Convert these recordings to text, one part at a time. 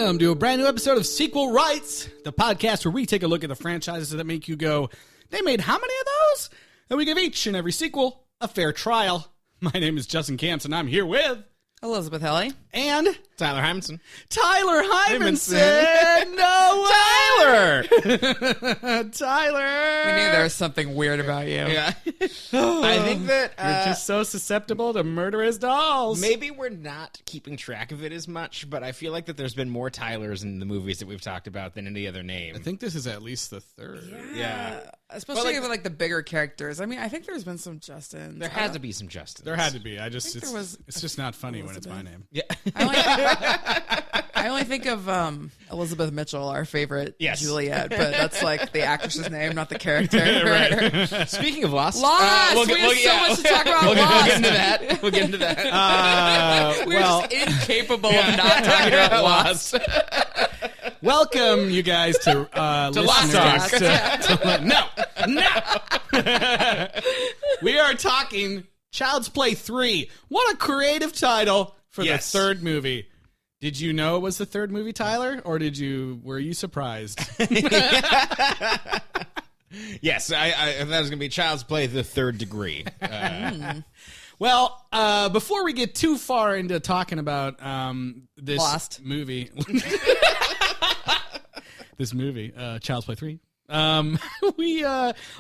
welcome to a brand new episode of Sequel Rights, the podcast where we take a look at the franchises that make you go, they made how many of those? And we give each and every sequel a fair trial. My name is Justin Camps, and I'm here with... Elizabeth Helly. And... Tyler Hymanson. Tyler Hymanson! No Tyler! Tyler! We knew there was something weird about you. Yeah. I think that... You're just so susceptible to murderous dolls. Maybe we're not keeping track of it as much, but I feel like that there's been more Tylers in the movies that we've talked about than any other name. I think this is at least the third. Yeah. Especially with the bigger characters. I mean, I think there's been some Justins. There had to be some Justins. There had to be. It's just not funny when it's my name. Yeah. I only think of Elizabeth Mitchell, our favorite Juliet, but that's like the actress's name, not the character. Right. Speaking of Lost. Lost! We have so much to talk about Lost. We'll get into that. We're just incapable of not talking about Lost. Welcome, you guys, to Lost Talk. No. We are talking Child's Play 3. What a creative title for the third movie. Did you know it was the third movie, Tyler? Or were you surprised? Yes, I thought it was going to be Child's Play the Third Degree. Well, before we get too far into talking about this Lost. movie... This movie, Child's Play 3. We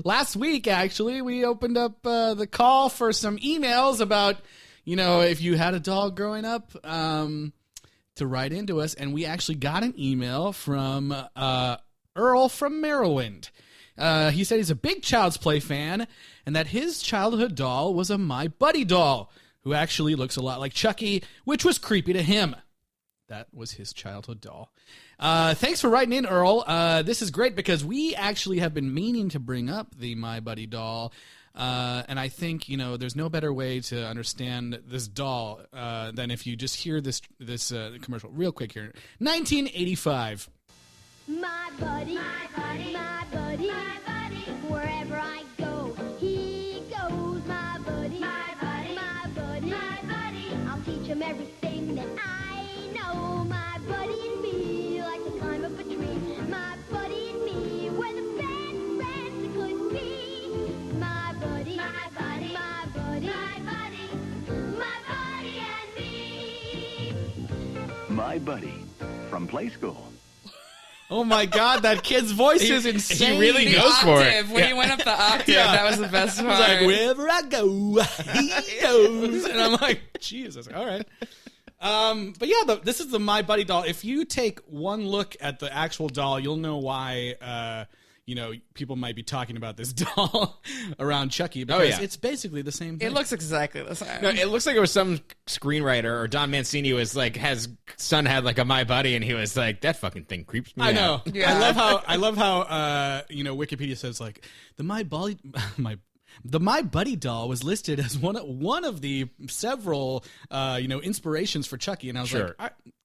last week, actually, we opened up the call for some emails about, if you had a doll growing up, to write into us, and we actually got an email from Earl from Maryland. He said he's a big Child's Play fan, and that his childhood doll was a My Buddy doll, who actually looks a lot like Chucky, which was creepy to him. That was his childhood doll. Thanks for writing in, Earl. This is great because we actually have been meaning to bring up the My Buddy doll. And I think, there's no better way to understand this doll than if you just hear this commercial real quick here. 1985. My buddy, my buddy, my buddy, my buddy. Wherever I go, he goes. My buddy, my buddy, my buddy, my buddy. I'll teach him everything that I know. My buddy and me like to climb up a tree. My buddy and me, we're the best friends it could be. My buddy, my buddy, my buddy, my buddy, my buddy and me. My Buddy from Play School. Oh my God, that kid's voice is insane. He really goes for it. When he went up the octave, that was the best part. He's like, wherever I go, he goes. And I'm like, Jesus, all right. But yeah, this is the My Buddy doll. If you take one look at the actual doll, you'll know why, people might be talking about this doll around Chucky. Because it's basically the same thing. It looks exactly the same. No, it looks like it was some screenwriter or Don Mancini was like, his son had like a My Buddy, and he was like, that fucking thing creeps me out. I know. Yeah. I love how Wikipedia says like the My Buddy doll was listed as one of the several inspirations for Chucky, and I was like,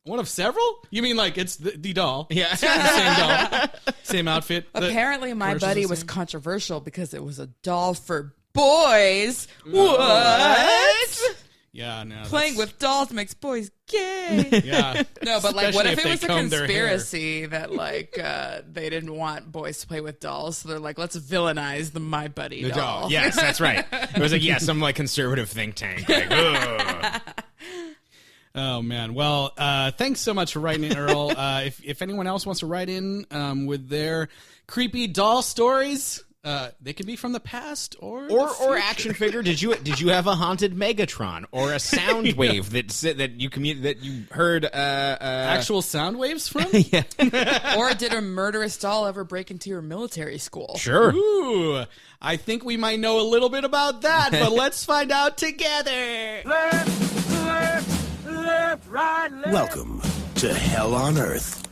one of several? You mean like it's the doll? Yeah, it's the same doll, same outfit. Apparently, My Buddy was controversial because it was a doll for boys. What? Yeah, no. Playing with dolls makes boys gay. Yeah. No, but like, what if it they was a comb their hair. conspiracy that like they didn't want boys to play with dolls, so they're like, let's villainize the My Buddy doll. Yes, that's right. It was like, some like conservative think tank. Like, ugh. Oh, man. Well, thanks so much for writing in, Earl. If anyone else wants to write in with their creepy doll stories, they can be from the past or action figure. Did you have a haunted Megatron or a sound wave that you heard actual sound waves from? Yeah. Or did a murderous doll ever break into your military school? Sure. Ooh, I think we might know a little bit about that, but let's find out together. Left, right, left. Welcome to Hell on Earth.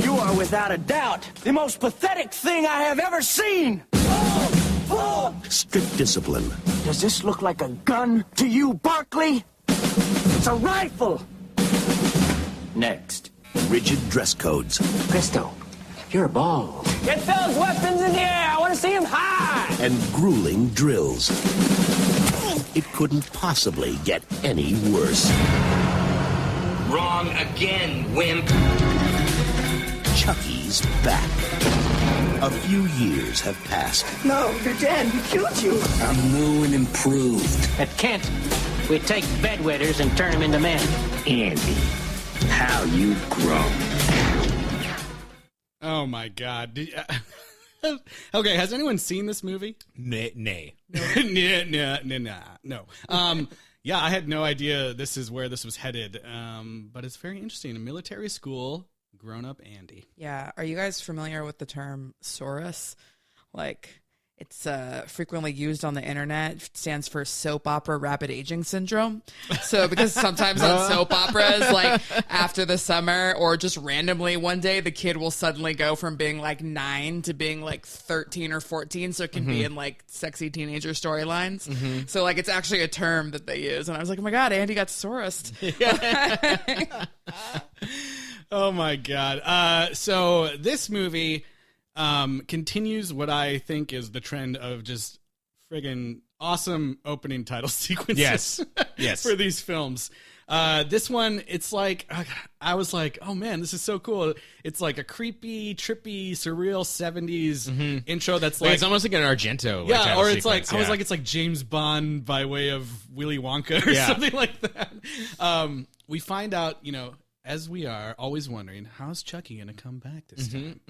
You are without a doubt the most pathetic thing I have ever seen. Strict discipline. Does this look like a gun to you, Barkley? It's a rifle. Next, rigid dress codes. Presto, you're a ball. Get those weapons in the air. I want to see them high. And grueling drills. It couldn't possibly get any worse. Wrong again, wimp. Chucky's back. A few years have passed. No, you're dead. We killed you. I'm new and improved. At Kent, we take bedwetters and turn them into men. Andy, how you've grown. Oh my God. Okay, has anyone seen this movie? Nay. No. Yeah, I had no idea this is where this was headed. But it's very interesting. A military school, grown-up Andy. Yeah. Are you guys familiar with the term SORAS? Like, it's frequently used on the internet. It stands for soap opera rapid aging syndrome. So because sometimes on soap operas, like after the summer or just randomly one day, the kid will suddenly go from being like 9 to being like 13 or 14. So it can be in like sexy teenager storylines. So like it's actually a term that they use. And I was like, oh my God, Andy got Sorased. Oh my God. So this movie continues what I think is the trend of just friggin' awesome opening title sequences. Yes. For these films. This one, it's like, I was like, oh man, this is so cool. It's like a creepy, trippy, surreal 70s intro that's like. It's almost like an Argento. Yeah, or it's sequence, like, I was like, it's like James Bond by way of Willy Wonka or something like that. We find out, as we are always wondering, how's Chucky going to come back this time?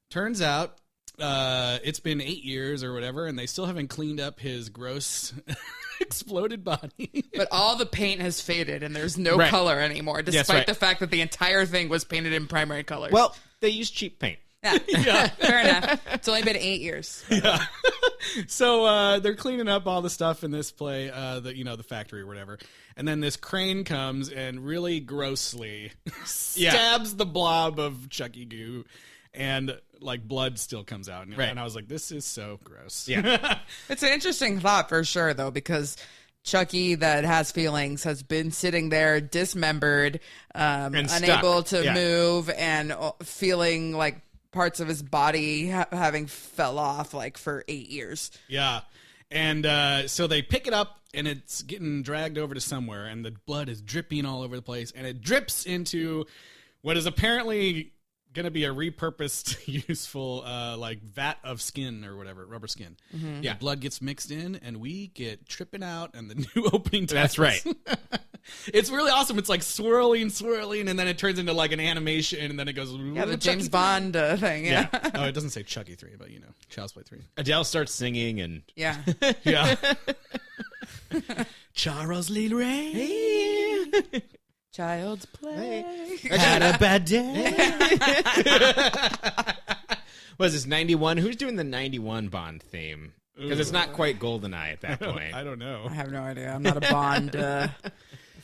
Turns out it's been 8 years or whatever, and they still haven't cleaned up his gross exploded body. But all the paint has faded, and there's no color anymore, despite the fact that the entire thing was painted in primary colors. Well, they use cheap paint. Yeah, fair enough. It's only been 8 years. Yeah. So they're cleaning up all the stuff in this play, the factory or whatever. And then this crane comes and really grossly stabs the blob of Chucky goo. And like blood still comes out. And I was like, this is so gross. Yeah. It's an interesting thought for sure, though, because Chucky that has feelings has been sitting there dismembered, unable to move, and feeling like parts of his body having fell off like for 8 years. Yeah. And so they pick it up and it's getting dragged over to somewhere and the blood is dripping all over the place and it drips into what is apparently going to be a repurposed, useful, like vat of skin or whatever, rubber skin. Yeah, blood gets mixed in, and we get tripping out, and the new opening. That's right. It's really awesome. It's like swirling, and then it turns into like an animation, and then it goes. Yeah, the James Bond thing. Yeah. Oh, it doesn't say Chucky 3, but Child's Play 3. Adele starts singing, and yeah. Charles Lee Ray. Child's Play. I had a bad day. Was this 91? Who's doing the 91 Bond theme? Because it's not quite GoldenEye at that point. I don't know. I have no idea. I'm not a Bond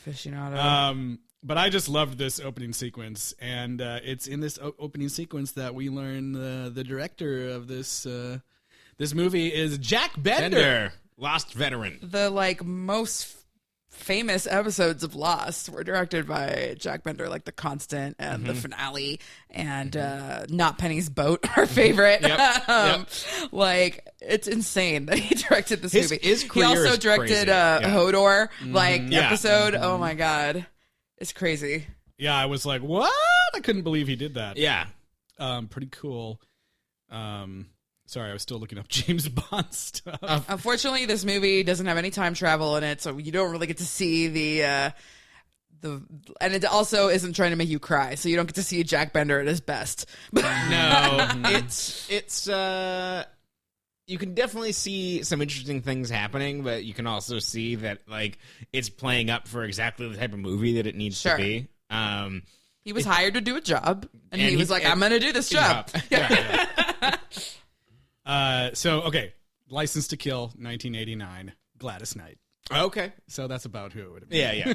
aficionado. But I just loved this opening sequence, and it's in this opening sequence that we learn the director of this this movie is Jack Bender. Lost veteran. The most famous episodes of Lost were directed by Jack Bender, like The Constant and the finale, and Not Penny's Boat, our favorite. Like, it's insane that he directed this movie. His he also directed Hodor, episode. Mm-hmm. Oh my god, it's crazy. Yeah, I was like, what? I couldn't believe he did that. Yeah, pretty cool. Sorry, I was still looking up James Bond stuff. Unfortunately, this movie doesn't have any time travel in it, so you don't really get to see the and it also isn't trying to make you cry, so you don't get to see Jack Bender at his best. No, it's you can definitely see some interesting things happening, but you can also see that it's playing up for exactly the type of movie that it needs to be. He was hired to do a job, and he was like, "I'm going to do this job." So, okay, License to Kill, 1989, Gladys Knight. Okay. So that's about who it would have been. Yeah.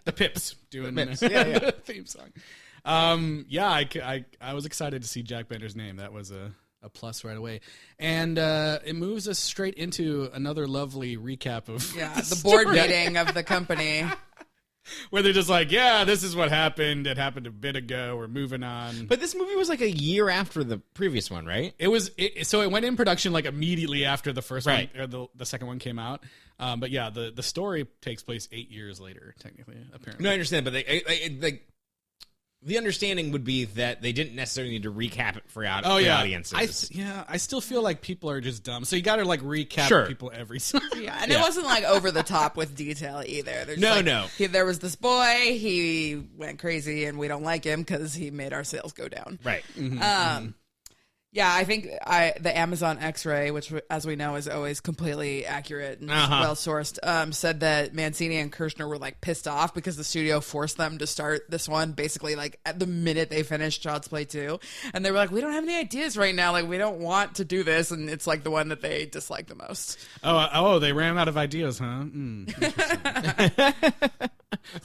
The Pips doing the theme song. I was excited to see Jack Bender's name. That was a plus right away. And it moves us straight into another lovely recap of the board meeting of the company. Where they're just like, this is what happened. It happened a bit ago. We're moving on. But this movie was like a year after the previous one, right? So it went in production immediately after the first one, or the second one came out. But yeah, the story takes place 8 years later, technically, apparently. No, I understand, but The understanding would be that they didn't necessarily need to recap it for audiences. I still feel like people are just dumb. So you got to like recap people every time. Yeah, and it wasn't like over the top with detail either. There's No. There was this boy. He went crazy, and we don't like him because he made our sales go down. Right. Yeah, I think the Amazon X-ray, which as we know is always completely accurate and well sourced, said that Mancini and Kirshner were like pissed off because the studio forced them to start this one basically like at the minute they finished Child's Play 2, and they were like, we don't have any ideas right now, like we don't want to do this, and it's like the one that they dislike the most. They ran out of ideas, huh?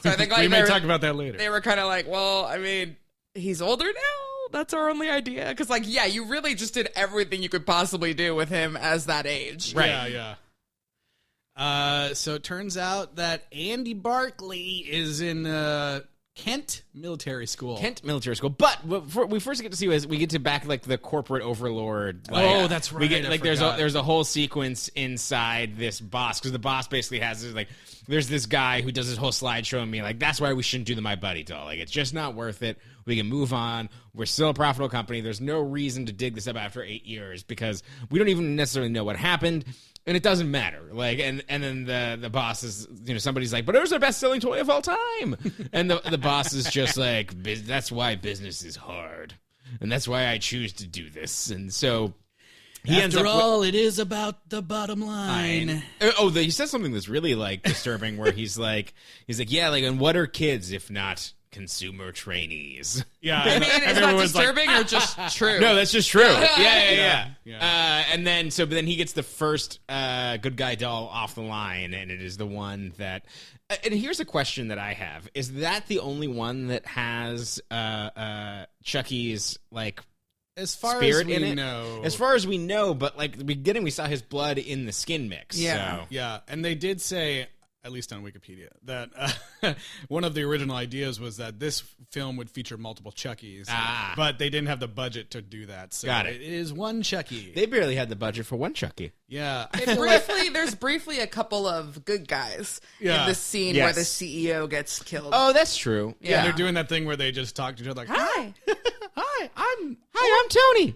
So I think like we may talk about that later. They were kind of like, well, I mean, he's older now. That's our only idea. Because, like, yeah, you really just did everything you could possibly do with him as that age. Right. Yeah. So it turns out that Andy Barkley is in Kent Military School. But what we first get to see is we get to back like the corporate overlord. Like, that's right. We get like there's a whole sequence inside this boss, because the boss basically has this, like, there's this guy who does this whole slideshow and me like, that's why we shouldn't do the My Buddy doll. Like, it's just not worth it. We can move on. We're still a profitable company. There's no reason to dig this up after 8 years because we don't even necessarily know what happened. And it doesn't matter. Like, and then the boss is, somebody's like, but it was our best selling toy of all time. And the boss is just like, that's why business is hard. And that's why I choose to do this. And so after all, it is about the bottom line. He says something that's really like disturbing where he's like, yeah, like, and what are kids if not consumer trainees? Yeah. I mean, is that disturbing or just true? No, that's just true. Yeah. And then, but then he gets the first good guy doll off the line, and it is the one that. And here's a question that I have: is that the only one that has Chucky's like? As far spirit as we in it? know. As far as we know, but like at the beginning we saw his blood in the skin mix. Yeah. So. Yeah, and they did say, at least on Wikipedia, that one of the original ideas was that this film would feature multiple Chuckies, but they didn't have the budget to do that. So Got it. It is one Chucky. They barely had the budget for one Chucky. Yeah. There's briefly a couple of good guys in the scene where the CEO gets killed. Oh, that's true. Yeah, they're doing that thing where they just talk to each other like, Hi. Hi, I'm Tony.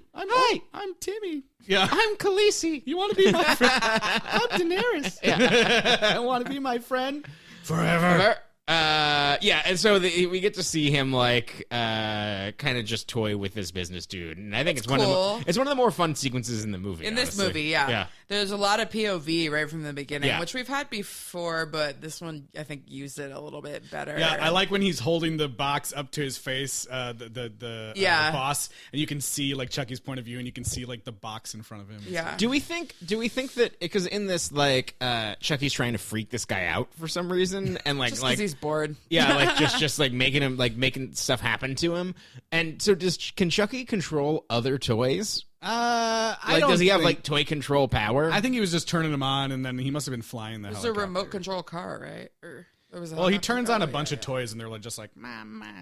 I'm Timmy. Yeah. I'm Khaleesi. You want to be my friend? I'm Daenerys. Yeah. I want to be my friend forever. And so we get to see him like kind of just toy with this business dude, and I think it's one of the more fun sequences in the movie. This movie, yeah. There's a lot of POV right from the beginning, which we've had before, but this one I think used it a little bit better. Yeah, I like when he's holding the box up to his face, the boss, and you can see like Chucky's point of view, and you can see like the box in front of him. Yeah. Do we think that because in this like Chucky's trying to freak this guy out for some reason, and like just because he's bored. Yeah, like just like making stuff happen to him. And so can Chucky control other toys? Does he have like toy control power? I think he was just turning them on, and then he must have been flying the helicopter. It was a remote control car, right? Or there was he turns on a bunch of toys, and they're like just like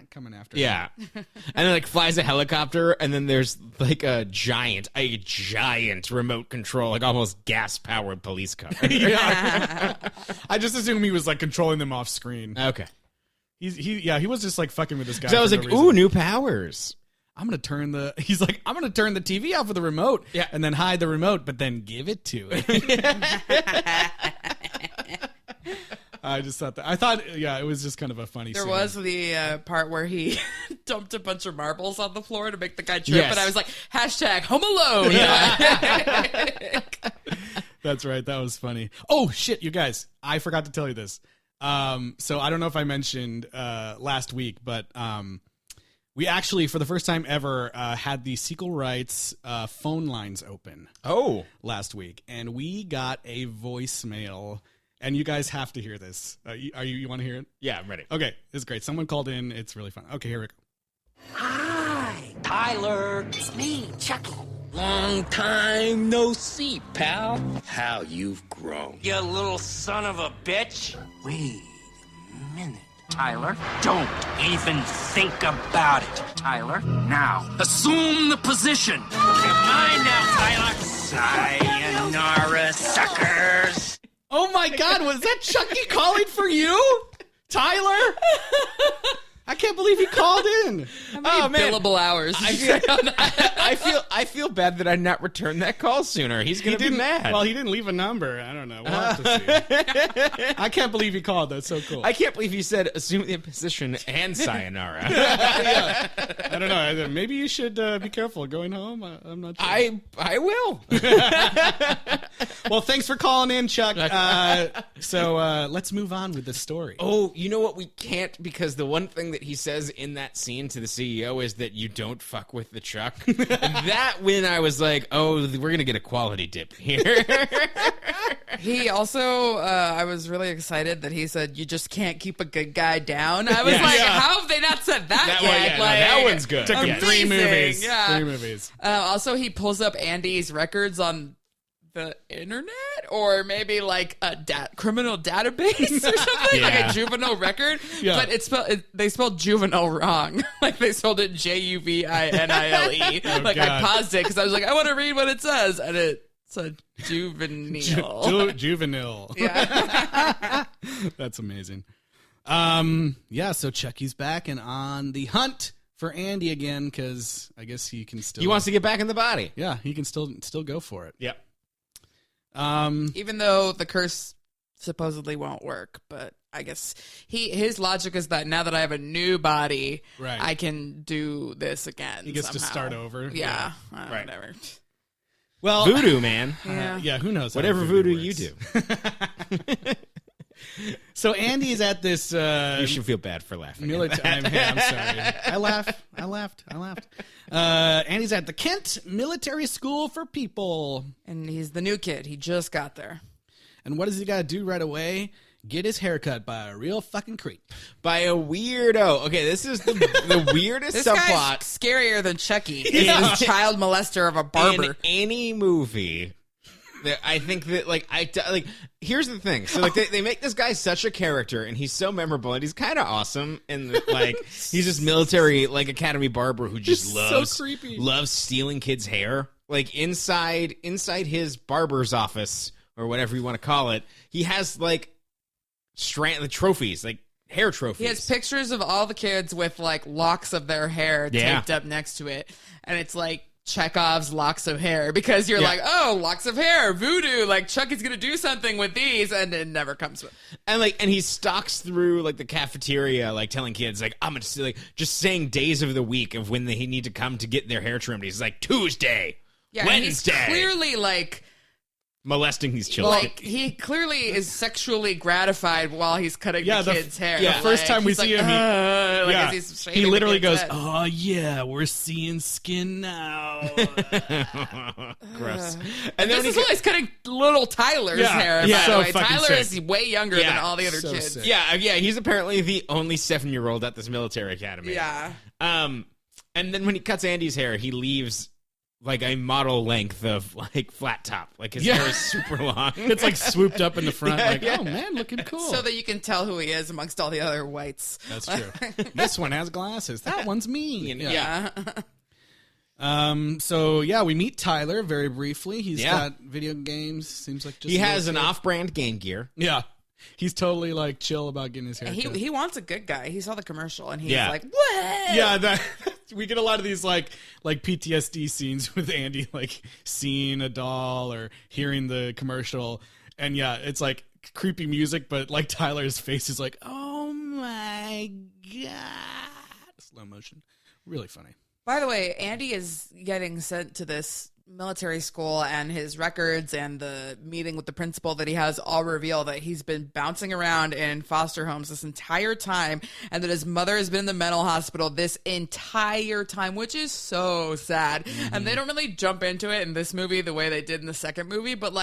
coming after him. Yeah. And then like flies a helicopter, and then there's like a giant remote control, like almost gas powered police car. I just assume he was like controlling them off screen. Okay. He was just like fucking with this guy. So I was like, ooh, new powers. I'm gonna turn the TV off with the remote, and then hide the remote, but then give it to it. I just thought it was just kind of a funny scene. There was the part where he dumped a bunch of marbles on the floor to make the guy trip, and I was like, #Home Alone. That's right. That was funny. Oh shit, you guys! I forgot to tell you this. So I don't know if I mentioned last week, but we actually, for the first time ever, had the Sequel Rights phone lines open. Last week, and we got a voicemail. And you guys have to hear this. You want to hear it? Yeah, I'm ready. Okay, it's great. Someone called in. It's really fun. Okay, here we go. Hi, Tyler. It's me, Chucky. Long time no see, pal. How you've grown. You little son of a bitch. Wait a minute. Tyler, don't even think about it. Tyler, now, assume the position. You're mine now, Tyler. Sayonara, suckers. Oh my God, was that Chucky calling for you? Tyler? I can't believe he called in. How many billable hours? I feel bad that I not returned that call sooner. He's gonna be mad. Well, he didn't leave a number. I don't know. We'll have to see. I can't believe he called. That's so cool. I can't believe he said assume the position and sayonara. Yeah. I don't know. Maybe you should be careful going home. I'm not sure. I will. Well, thanks for calling in, Chuck. So let's move on with the story. Oh, you know what? We can't, because the one thing that he says in that scene to the CEO is that you don't fuck with the Chuck. And that when I was like, oh, we're going to get a quality dip here. He also, I was really excited that he said, you just can't keep a good guy down. I was like, how have they not said that yet? That one's good. Took him 3 movies. Yeah. 3 movies. Also, he pulls up Andy's records on the internet, or maybe like a criminal database or something, like a juvenile record. Yeah. But they spelled juvenile wrong. Like they spelled it Juvinile. Like God. I paused it because I was like, I want to read what it says, and it said juvenile. Juvenile. Yeah. That's amazing. So Chucky's back and on the hunt for Andy again, because I guess he can still. He wants to get back in the body. Yeah, he can still go for it. Yep. Even though the curse supposedly won't work, but I guess his logic is that now that I have a new body, right, I can do this again. He gets somehow. To start over. Yeah. Right. Whatever. Well, voodoo, man. Yeah. Who knows? Whatever voodoo you do. So Andy is at this. You should feel bad for laughing. I'm sorry. I laughed. Andy's at the Kent Military School for People. And he's the new kid. He just got there. And what does he got to do right away? Get his hair cut by a real fucking creep. By a weirdo. Okay, this is the weirdest this subplot. Guy's scarier than Chucky. He's this child molester of a barber. In any movie, I think that, here's the thing. So, they make this guy such a character, and he's so memorable, and he's kind of awesome, and, he's this military, academy barber who just loves so creepy. Loves stealing kids' hair. Like, inside his barber's office, or whatever you want to call it, he has, the trophies, hair trophies. He has pictures of all the kids with, locks of their hair taped up next to it, and it's, Chekhov's locks of hair, because you're like, oh, locks of hair, voodoo, Chucky's gonna do something with these, and it never comes with. And he stalks through the cafeteria, telling kids I'm gonna just saying days of the week of when they need to come to get their hair trimmed. He's Tuesday, Wednesday. And he's clearly molesting these children. He clearly is sexually gratified while he's cutting the kids' hair. Yeah, the first time we see him, he literally goes, head. "Oh yeah, we're seeing skin now." Gross. And this is while he's cutting little Tyler's hair. Yeah, by the way. so Tyler sick. is way younger than all the other kids. Sick. Yeah. He's apparently the only 7-year-old at this military academy. Yeah. And then when he cuts Andy's hair, he leaves a model length of flat top. His hair is super long. It's swooped up in the front. Oh man, looking cool. So that you can tell who he is amongst all the other whites. That's true. This one has glasses. That one's me. Yeah. So we meet Tyler very briefly. He's got video games. Seems like just he has an off-brand Game Gear. Yeah. He's totally chill about getting his hair cut. He wants a good guy. He saw the commercial and he's like, what? Yeah, we get a lot of these like PTSD scenes with Andy seeing a doll or hearing the commercial, and it's creepy music, but Tyler's face is oh my god, slow motion, really funny. By the way, Andy is getting sent to this military school, and his records and the meeting with the principal that he has all reveal that he's been bouncing around in foster homes this entire time, and that his mother has been in the mental hospital this entire time, which is so sad. Mm-hmm. And they don't really jump into it in this movie the way they did in the second movie, but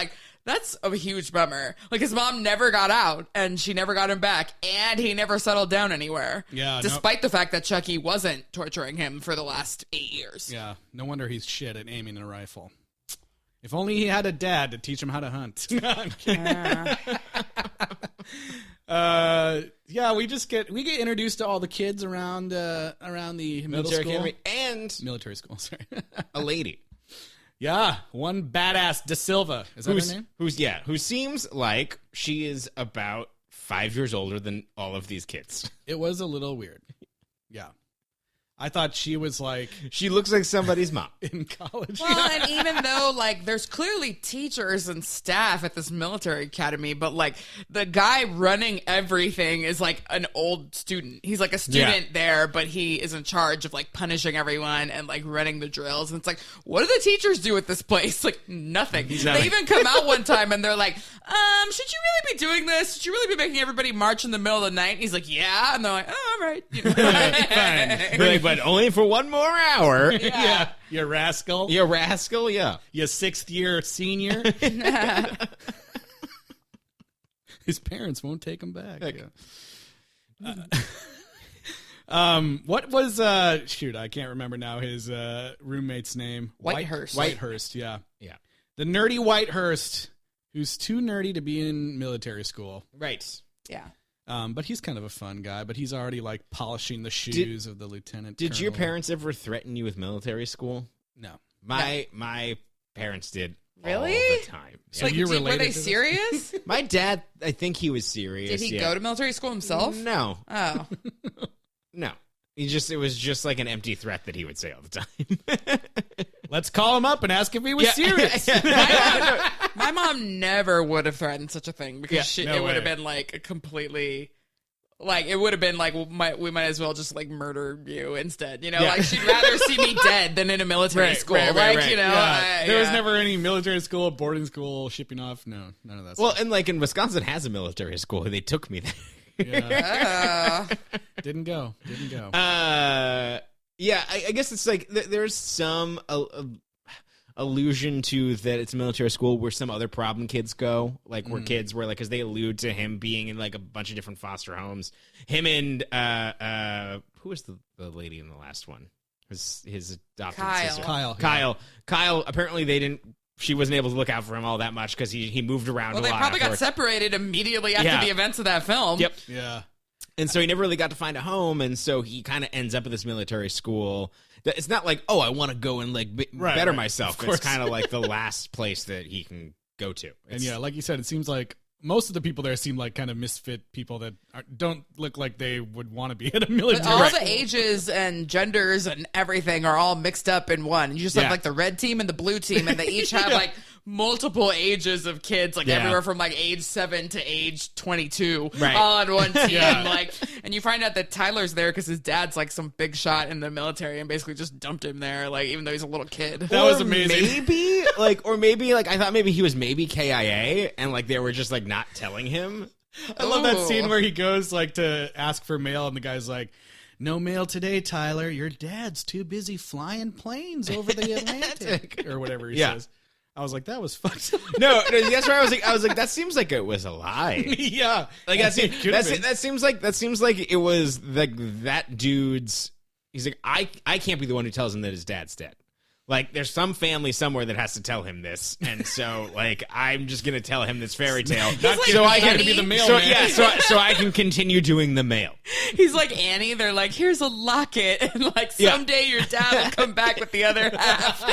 that's a huge bummer. His mom never got out, and she never got him back, and he never settled down anywhere. Yeah, despite the fact that Chucky wasn't torturing him for the last 8 years. Yeah, no wonder he's shit at aiming a rifle. If only he had a dad to teach him how to hunt. We get introduced to all the kids around the military academy and military school. Sorry, a lady. Yeah, one badass Da Silva. Is that her name? Who seems like she is about 5 years older than all of these kids. It was a little weird. Yeah. I thought she was like She looks like somebody's mom. in college. Well, and even though, like, there's clearly teachers and staff at this military academy, but, like, the guy running everything is, like, an old student. He's, like, a student there, but he is in charge of, like, punishing everyone and, like, running the drills. And it's like, what do the teachers do at this place? Like, nothing. They even come out one time and they're like, should you really be doing this? Should you really be making everybody march in the middle of the night? And he's like, yeah. And they're like, oh, all right. You know? Fine. But only for one more hour. Yeah. You rascal. You rascal, yeah. You 6th year senior. His parents won't take him back. Yeah. What was shoot, I can't remember now his roommate's name. Whitehurst. Whitehurst, yeah. Yeah. The nerdy Whitehurst, who's too nerdy to be in military school. Right. Yeah. But he's kind of a fun guy, but he's already like polishing the shoes of the lieutenant. Did your colonel. parents ever threaten you with military school? No. My parents did. Really? All the time. So Yeah. you Were related they to this? serious? My dad, I think he was serious. Did he go to military school himself? No. Oh. No. It was just like an empty threat that he would say all the time. Let's call him up and ask if he was serious. My mom never would have threatened such a thing because no it would way. have been like a completely, like it would have been like we might as well just like murder you instead. You know, Yeah. like she'd rather see me dead than in a military school. Like you know, Yeah. There was yeah. never any military school, boarding school, shipping off. No, none of that Well, stuff. and like in Wisconsin has a military school. They took me there. Yeah. Uh, Didn't go. Yeah, I guess it's like there's some allusion to that it's a military school where some other problem kids go, like where kids were like, because they allude to him being in like a bunch of different foster homes. Him and who was the lady in the last one? His adopted Kyle. sister. Kyle. Apparently she wasn't able to look out for him all that much because he moved around well, a they lot. probably got afterwards. separated immediately after Yeah. the events of that film. Yep. Yeah. And so he never really got to find a home, and so he kind of ends up at this military school. It's not like, oh, I want to go and like better right. myself. Of course. It's kind of like the last place that he can go to. And yeah, like you said, it seems like most of the people there seem like kind of misfit people that don't look like they would want to be at a military But all school. the ages and genders and everything are all mixed up in one. You just have like the red team and the blue team, and they each have like multiple ages of kids, like everywhere from like age 7 to age 22, Right. all on one team. Yeah. Like, and you find out that Tyler's there because his dad's like some big shot in the military and basically just dumped him there, like even though he's a little kid. That was amazing. Maybe I thought maybe he was KIA, and like they were just like not telling him. I love that Ooh. scene where he goes like to ask for mail, and the guy's like, "No mail today, Tyler. Your dad's too busy flying planes over the Atlantic," or whatever he says. I was like, that was fucked up. No, that's why I was like, that seems like it was a lie. Yeah, Like that seems like it was like that dude's. He's like, I can't be the one who tells him that his dad's dead. Like, there's some family somewhere that has to tell him this, and so like I'm just gonna tell him this fairy tale, so I can be the so mailman. so I can continue doing the mail. He's like Annie. They're like, here's a locket, and like someday your dad will come back with the other half.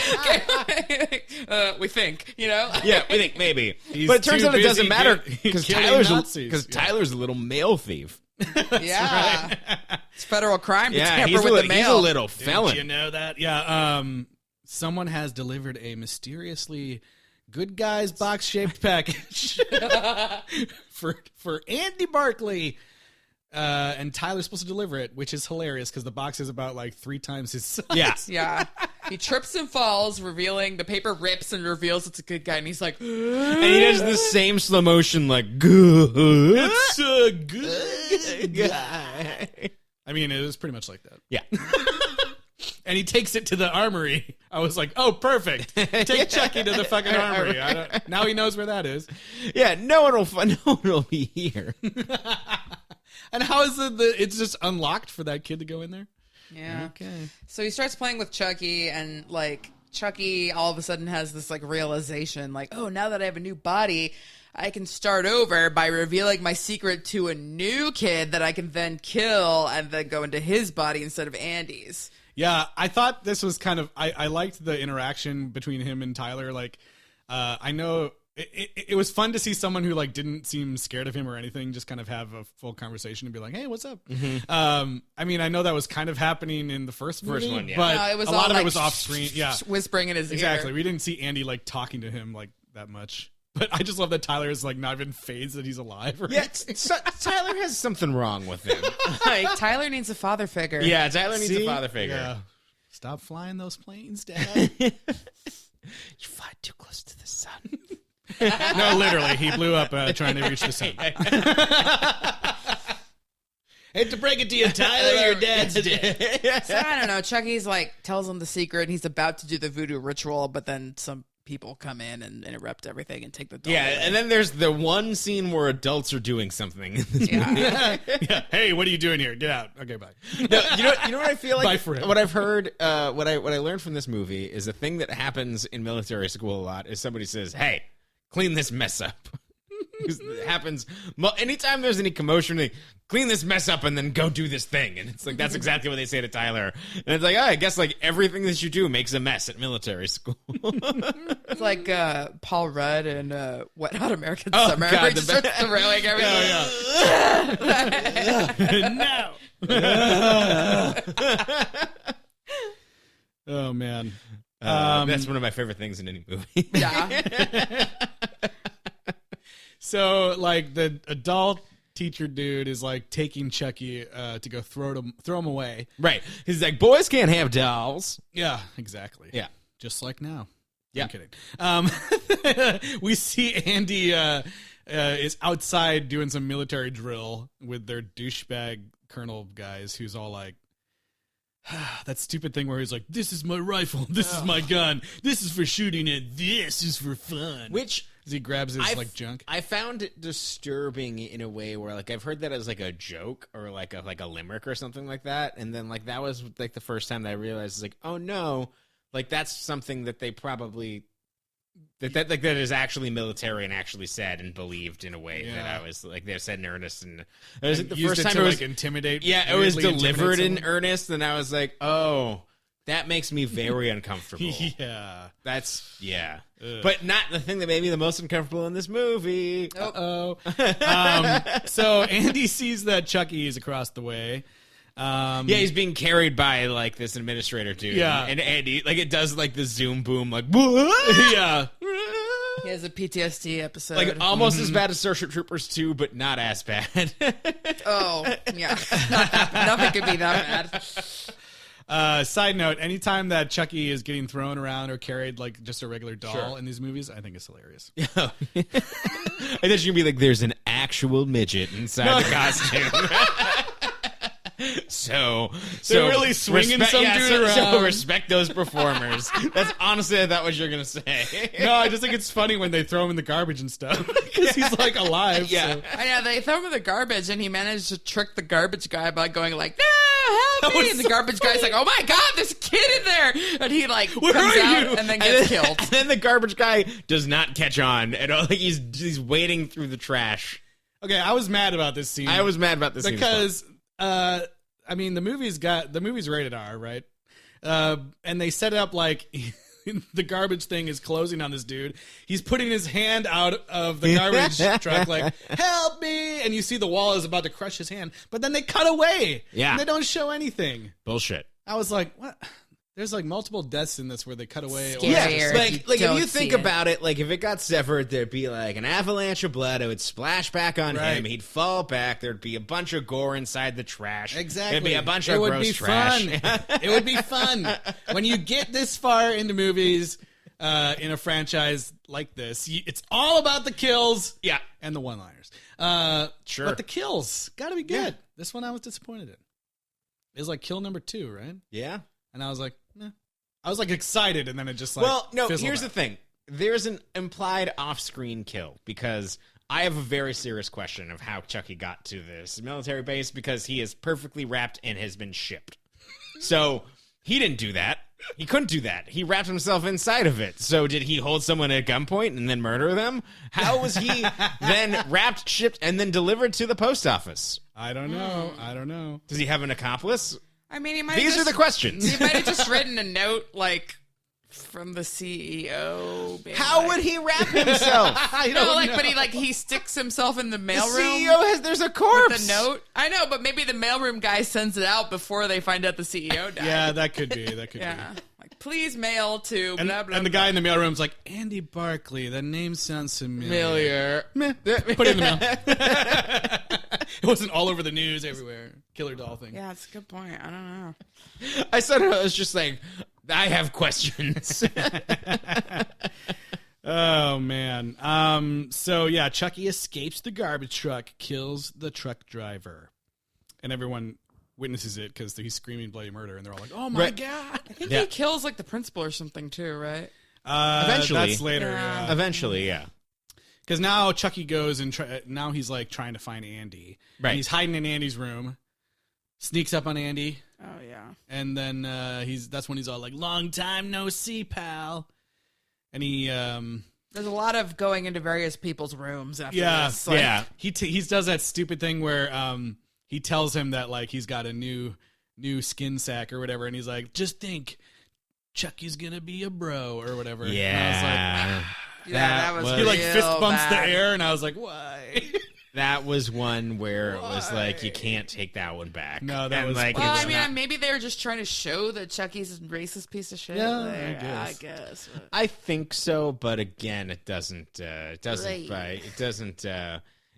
We think, you know. Yeah, we think maybe, He's but it turns too out it doesn't busy matter because killing Nazis. Tyler's a little mail thief. Yeah, it's federal crime to Yeah, tamper he's with the he's mail. a little Did felon. you know that? Yeah. Someone has delivered a mysteriously good guys box shaped package for Andy Barkley. And Tyler's supposed to deliver it, which is hilarious because the box is about like 3 times his size. Yeah. Yeah, he trips and falls, revealing the paper rips and reveals it's a good guy, and he's like, And he does the same slow motion, like, good. It's a good guy. I mean, it was pretty much like that. Yeah. And he takes it to the armory. I was like, oh, perfect. Take Chucky to the fucking armory. Now he knows where that is. Yeah, no one will be here. And how is it that it's just unlocked for that kid to go in there? yeah. Okay. So he starts playing with Chucky, and like Chucky all of a sudden has this like realization, like, oh, now that I have a new body, I can start over by revealing my secret to a new kid that I can then kill and then go into his body instead of Andy's. Yeah, I thought this was kind of I liked the interaction between him and Tyler. Like, I know it was fun to see someone who like didn't seem scared of him or anything, just kind of have a full conversation and be like, "Hey, what's up?" I mean, I know that was kind of happening in the first movie, one, yeah. but No, it was a lot all, of like, it was off screen. Yeah, whispering in his exactly. ear. We didn't see Andy like talking to him like that much. But I just love that Tyler is like not even phased that he's alive. Right? Yeah, Tyler has something wrong with him. Like, Tyler needs a father figure. yeah, Tyler needs See? a father figure. Yeah. Stop flying those planes, Dad. You fly too close to the sun. No, literally, he blew up trying to reach the sun. Hate to break it to you, Tyler, your dad's dead. So I don't know. Chucky's like tells him the secret. And he's about to do the voodoo ritual, but then some people come in and interrupt everything and take the doll. Yeah, away. and then there's the one scene where adults are doing something in this movie. Yeah. Hey, what are you doing here? Get out. Okay, bye. No, you know what I feel like? Bye for him. What I've heard, what I learned from this movie is a thing that happens in military school a lot is somebody says, "Hey, clean this mess up." It happens anytime there's any commotion. They clean this mess up and then go do this thing, and it's like that's exactly what they say to Tyler. And it's like, oh, I guess like everything that you do makes a mess at military school. It's like Paul Rudd and Wet Hot American Oh, Summer. God, He just starts throwing everything. No. Oh man. That's one of my favorite things in any movie. Yeah. So like the adult teacher dude is like taking Chucky to go throw him away. Right. He's like, boys can't have dolls. Yeah, exactly. Yeah. Just like now. Yeah. I'm kidding. We see Andy is outside doing some military drill with their douchebag colonel guys who's all like, that stupid thing where he's like, this is my rifle, this is my gun, this is for shooting it, this is for fun. Which as he grabs his like junk. I found it disturbing in a way where like I've heard that as like a joke or like a limerick or something like that, and then like that was like the first time that I realized like, oh no, like that's something that they probably that is actually military and actually said and believed in a way that I was like they said in earnest, and it was like the first time to it was like intimidate. Yeah, it was weirdly delivered intimidate in someone. earnest, and I was like, oh, that makes me very uncomfortable. Yeah. That's yeah. Ugh. But not the thing that made me the most uncomfortable in this movie. Uh-oh. So Andy sees that Chucky is across the way. Yeah, he's being carried by like this administrator dude. Yeah. And Andy, like it does like the zoom boom, like what? Yeah. He has a PTSD episode. Like almost as bad as Starship Troopers 2, but not as bad. Oh, yeah. Nothing could be that bad. Side Note, anytime that Chucky is getting thrown around or carried like just a regular doll Sure. in these movies, I think it's hilarious. I thought you were gonna be like, there's an actual midget inside the costume. So They're really swinging some dude around. So respect those performers. That's honestly I thought what you're gonna say. No, I just think it's funny when they throw him in the garbage and stuff because he's like alive. Yeah. So. Oh, yeah, they throw him in the garbage, and he managed to trick the garbage guy by going like, "No, help me!" And the garbage guy's like, "Oh my god, there's a kid in there!" And he like Where comes are out you? and then gets killed. And then the garbage guy does not catch on at all. Like he's wading through the trash. Okay, I was mad about this scene. I was mad about this scene because I mean the movie's rated R, right? And they set it up like the garbage thing is closing on this dude. He's putting his hand out of the garbage truck like, help me! And you see the wall is about to crush his hand, but then they cut away. Yeah. And they don't show anything. Bullshit. I was like, what? There's like multiple deaths in this where they cut away. Scary. Yeah, If like you if don't you see think it. about it, like if it got severed, there'd be like an avalanche of blood. It would splash back on Right. him. He'd fall back. There'd be a bunch of gore inside the trash. Exactly. It'd be a bunch It of would gross be trash. fun. It would be fun. When you get this far into movies in a franchise like this, it's all about the kills Yeah. and the one-liners. Sure. But the kills got to be good. Yeah. This one I was disappointed in. It was like kill number 2, right? Yeah. And I was like, eh. I was like excited, and then it just like Well, no, fizzled here's out. the thing. There's an implied off-screen kill because I have a very serious question of how Chucky got to this military base because he is perfectly wrapped and has been shipped. So he didn't do that. He couldn't do that. He wrapped himself inside of it. So did he hold someone at gunpoint and then murder them? How was he then wrapped, shipped, and then delivered to the post office? I don't know. I don't know. Does he have an accomplice? I mean, he might. These are the questions. He might have just written a note like from the CEO. being How like- would he wrap himself? But he sticks himself in the The mailroom. CEO there's a corpse. The note. I know, but maybe the mailroom guy sends it out before they find out the CEO died. Yeah, that could be. That could Yeah. Like, please mail to be. blah, blah, And the blah. guy in the mailroom's like, Andy Barkley. That name sounds familiar. Familiar. Meh. Put it in the mail. It wasn't all over the news everywhere. Killer doll thing. Yeah, that's a good point. I don't know. I said I was just like, I have questions. Oh man. So yeah, Chucky escapes the garbage truck, kills the truck driver, and everyone witnesses it because he's screaming bloody murder, and they're all like, "Oh my god!" I think he kills like the principal or something too, right? Eventually. that's later. Yeah. Yeah. Eventually, yeah. Because now Chucky goes and now he's like trying to find Andy. Right. And he's hiding in Andy's room, sneaks up on Andy, Oh yeah. and then that's when he's all like, "Long time no see, pal." And he There's a lot of going into various people's rooms after yeah, this. Like, yeah. He does that stupid thing where he tells him that like he's got a new skin sack or whatever, and he's like, "Just think, Chucky's gonna be a bro or whatever." And Yeah. that was I was like, he like real fist bumps bad. the air, and I was like, "Why?" That was one where it was like, you can't take that one back. No, that And, was like, pretty Well, it's I mean, not- maybe they were just trying to show that Chucky's a racist piece of shit. Yeah, Like, I guess. I guess. I think so, but again, it doesn't Right.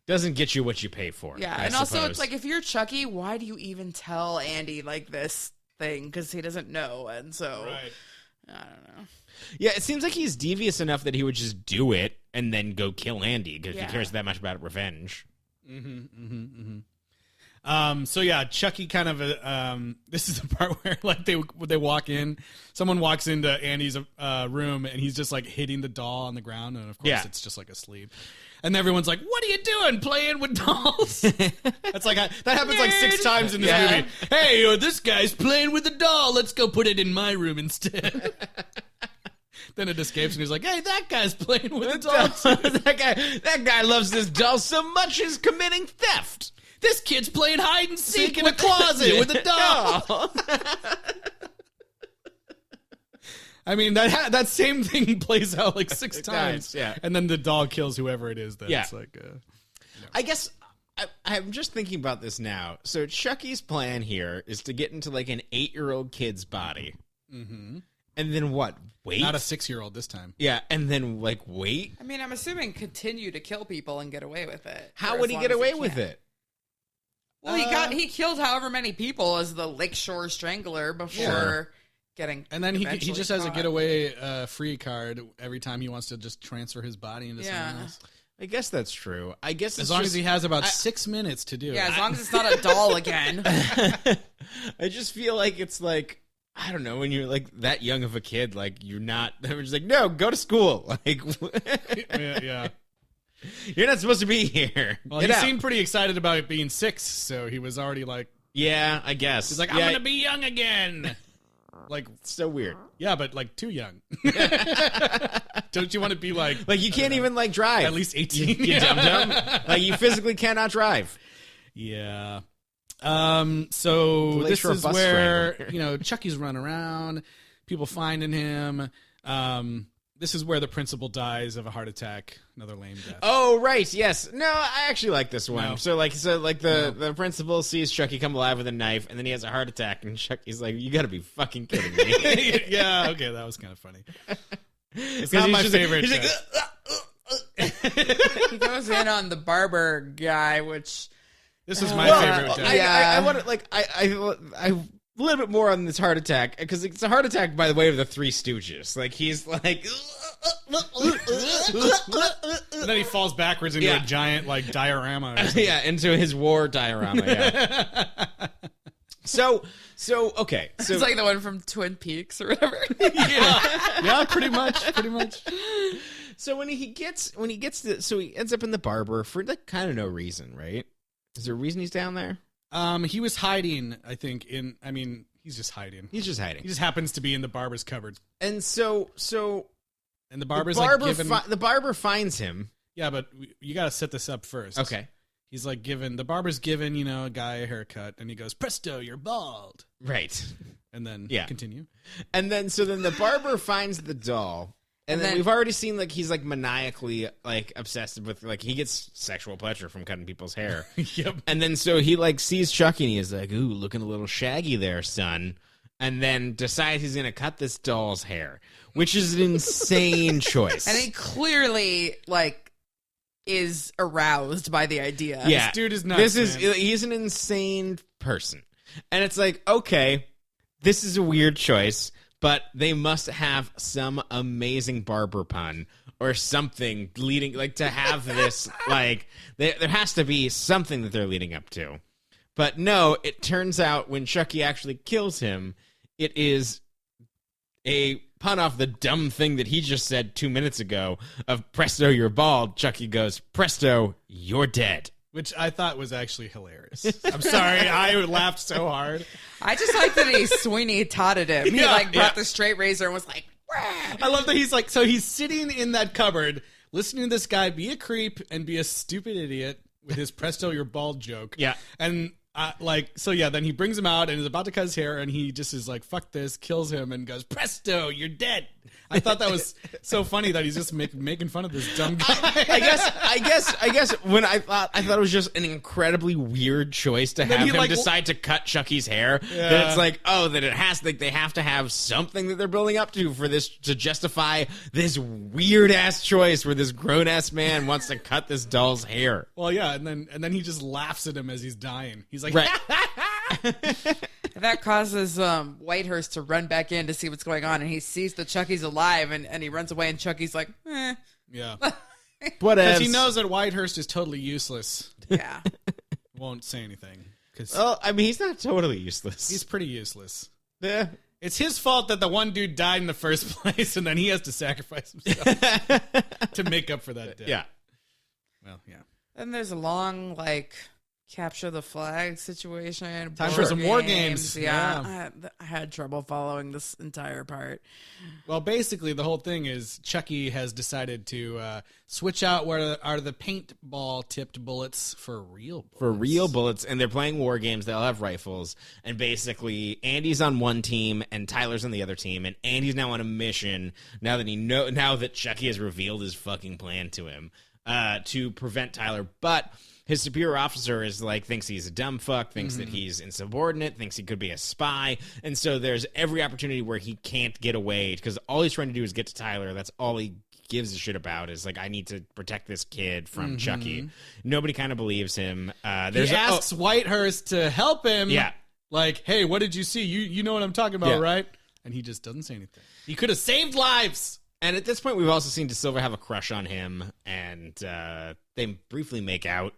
doesn't get you what you pay for. Yeah, I and also suppose. it's like, if you're Chucky, why do you even tell Andy like this thing? Because he doesn't know, and so I don't know. yeah, it seems like he's devious enough that he would just do it and then go kill Andy because Yeah. he cares that much about revenge. So yeah, Chucky kind of this is the part where like they walk in, someone walks into Andy's room, and he's just like hitting the doll on the ground, and of course Yeah. it's just like asleep. And everyone's like, "What are you doing, playing with dolls?" That's like that happens like 6 times in this Yeah. movie. Hey, this guy's playing with a doll. Let's go put it in my room instead. Then it escapes, and he's like, "Hey, that guy's playing with a doll too." that guy loves this doll so much he's committing theft. This kid's playing hide and seek in a closet with a doll. I mean, that same thing plays out like 6 times. yeah. And then the doll kills whoever it is. That's Yeah. like, I guess I'm just thinking about this now. So Chucky's plan here is to get into like an 8-year-old kid's body. Mm-hmm. And then what? Wait? not a 6-year-old this time. Yeah, and then like wait? I mean, I'm assuming continue to kill people and get away with it. How for would as he long get as away with can. it? Well, he killed however many people as the Lakeshore Strangler before getting. And then he eventually just has a caught. getaway free card every time he wants to just transfer his body into someone Yeah. else. I guess that's true. I guess As long as he has about 6 minutes to do it. Yeah, as long as it's not a doll again. I just feel like it's like, I don't know, when you're like that young of a kid, like you're not. They're just like, no, go to school. Like, yeah. you're not supposed to be here. Well, Get he out. seemed pretty excited about it being 6, so he was already like, Yeah, I guess. he's like, Yeah, I'm going to be young again. Like, it's so weird. yeah, but like too young. Don't you want to be like Like you can't even like drive. at least 18? you dumb dumb. Like you physically cannot drive. Yeah. So Late this for a is bus where, driver. Chucky's running around, people finding him. This is where the principal dies of a heart attack. Another lame death. Oh right, yes. No, I actually like this one. No. So the principal sees Chucky come alive with a knife, and then he has a heart attack, and Chucky's like, "You got to be fucking kidding me!" Yeah, okay, that was kind of funny. It's 'Cause not he's my just- favorite. he's like, death. He goes in on the barber guy, which This is my Well, favorite death. I want to like I a little bit more on this heart attack because it's a heart attack by the way of the Three Stooges. Like he's like, And then he falls backwards into Yeah. a giant like diorama. Or something. yeah, into his war diorama. Yeah. So okay, so it's like the one from Twin Peaks or whatever. Yeah, pretty much. so when he gets to, so he ends up in the barber for like kind of no reason, right? Is there a reason he's down there? He was hiding, I think. He's just hiding. He's just hiding. He just happens to be in the barber's cupboard, And so and the barber's the barber like giving. the barber finds him. Yeah, but you got to set this up first. Okay. he's like the barber's giving, a guy a haircut, and he goes, "Presto, you're bald." Right. And then continue. And then the barber finds the doll. And then we've already seen he's maniacally obsessed with he gets sexual pleasure from cutting people's hair. Yep. And then so he sees Chucky and he's like, "Ooh, looking a little shaggy there, son." And then decides he's gonna cut this doll's hair, which is an insane choice. And he clearly is aroused by the idea. Yeah, this dude is nuts. He's an insane person. And it's okay, this is a weird choice. But they must have some amazing barber pun or something leading, to have this, there has to be something that they're leading up to. But no, it turns out when Chucky actually kills him, it is a pun off the dumb thing that he just said 2 minutes ago of "Presto, you're bald." Chucky goes, "Presto, you're dead." Which I thought was actually hilarious. I'm sorry, I laughed so hard. I just like that he Sweeney Todded him. He brought the straight razor and was like, "Wah." I love that he's sitting in that cupboard listening to this guy be a creep and be a stupid idiot with his "Presto, you're bald" joke. Yeah. And then he brings him out and is about to cut his hair, and he just is like, "Fuck this," kills him and goes, "Presto, you're dead." I thought that was so funny that he's just making fun of this dumb guy. I guess when I thought it was just an incredibly weird choice to have him decide to cut Chucky's hair. Yeah. That it's that it has they have to have something that they're building up to for this to justify this weird ass choice where this grown ass man wants to cut this doll's hair. Well, yeah, and then he just laughs at him as he's dying. He's like, right. That causes Whitehurst to run back in to see what's going on, and he sees that Chucky's alive, and he runs away, and Chucky's like, eh. Yeah. Because he knows that Whitehurst is totally useless. Yeah. Won't say anything. Well, I mean, he's not totally useless. He's pretty useless. Yeah. It's his fault that the one dude died in the first place, and then he has to sacrifice himself to make up for that death. Yeah. Well, yeah. Then there's a long, capture the flag situation. Time for some war games. Yeah. I had trouble following this entire part. Well, basically, the whole thing is Chucky has decided to switch out where are the paintball-tipped bullets for real bullets. For real bullets, and they're playing war games. They all have rifles, and basically, Andy's on one team, and Tyler's on the other team, and Andy's now on a mission now that Chucky has revealed his fucking plan to him to prevent Tyler, but his superior officer thinks he's a dumb fuck, thinks that he's insubordinate, thinks he could be a spy. And so there's every opportunity where he can't get away because all he's trying to do is get to Tyler. That's all he gives a shit about is I need to protect this kid from Chucky. Nobody kind of believes him. He asks Whitehurst to help him. Yeah. Hey, what did you see? You know what I'm talking about, right? And he just doesn't say anything. He could have saved lives. And at this point, we've also seen De Silva have a crush on him, and they briefly make out.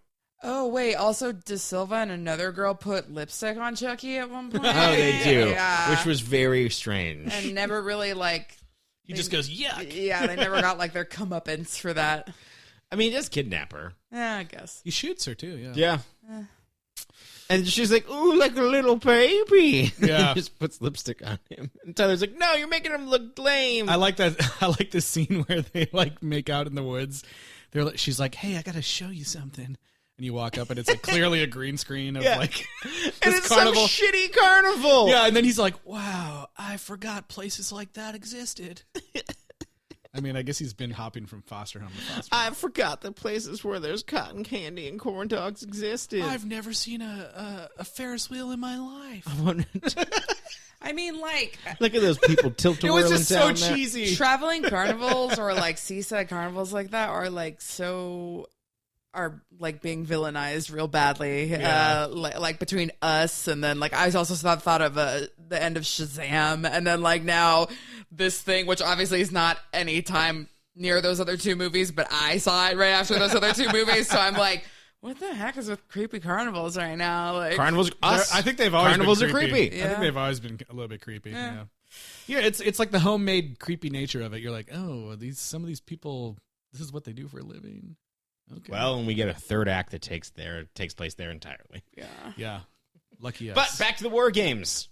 Oh, wait. Also, De Silva and another girl put lipstick on Chucky at one point. Oh, they do. Yeah. Which was very strange. And never really, He just goes, yuck. Yeah, they never got, their comeuppance for that. I mean, he does kidnap her. Yeah, I guess. He shoots her, too, yeah. Yeah. And she's like, ooh, like a little baby. Yeah. Just puts lipstick on him. And Tyler's like, no, you're making him look lame. I like that. I like the scene where they, make out in the woods. She's like, hey, I got to show you something. And you walk up, and it's clearly a green screen of and it's carnival. Some shitty carnival. Yeah, and then he's like, "Wow, I forgot places like that existed." I mean, I guess he's been hopping from foster home to foster home. I forgot the places where there's cotton candy and corn dogs existed. I've never seen a Ferris wheel in my life. I mean, look at those people tilt-a-whirling It was just so down there. cheesy. traveling carnivals or seaside carnivals like that are being villainized real badly. Yeah. Between Us and then I also thought of the end of Shazam, and then now this thing, which obviously is not any time near those other two movies, but I saw it right after those other two movies, so I'm like, what the heck is with creepy carnivals right now? Carnivals, us. I think they've always Carnivals been are creepy. I think they've always been a little bit creepy. Yeah, it's like the homemade creepy nature of it. You're like, oh, some of these people, this is what they do for a living. Okay. Well, and we get a third act that takes place there entirely. Yeah. Lucky us. But back to the war games.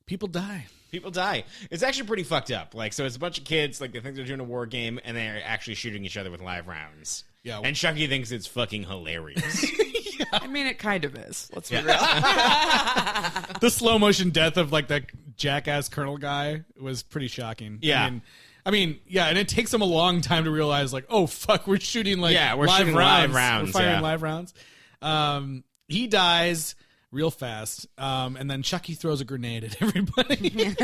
People die. People die. It's actually pretty fucked up. Like, so it's a bunch of kids, like, they think they're doing a war game, and they're actually shooting each other with live rounds. Yeah. And Chucky thinks it's fucking hilarious. I mean, it kind of is. Let's be real. The slow motion death of like that jackass Colonel guy was pretty shocking. Yeah. I mean, yeah, and it takes him a long time to realize, like, oh fuck, we're shooting like we're live shooting rounds. live rounds. We're firing Yeah. live rounds. He dies real fast, and then Chucky throws a grenade at everybody,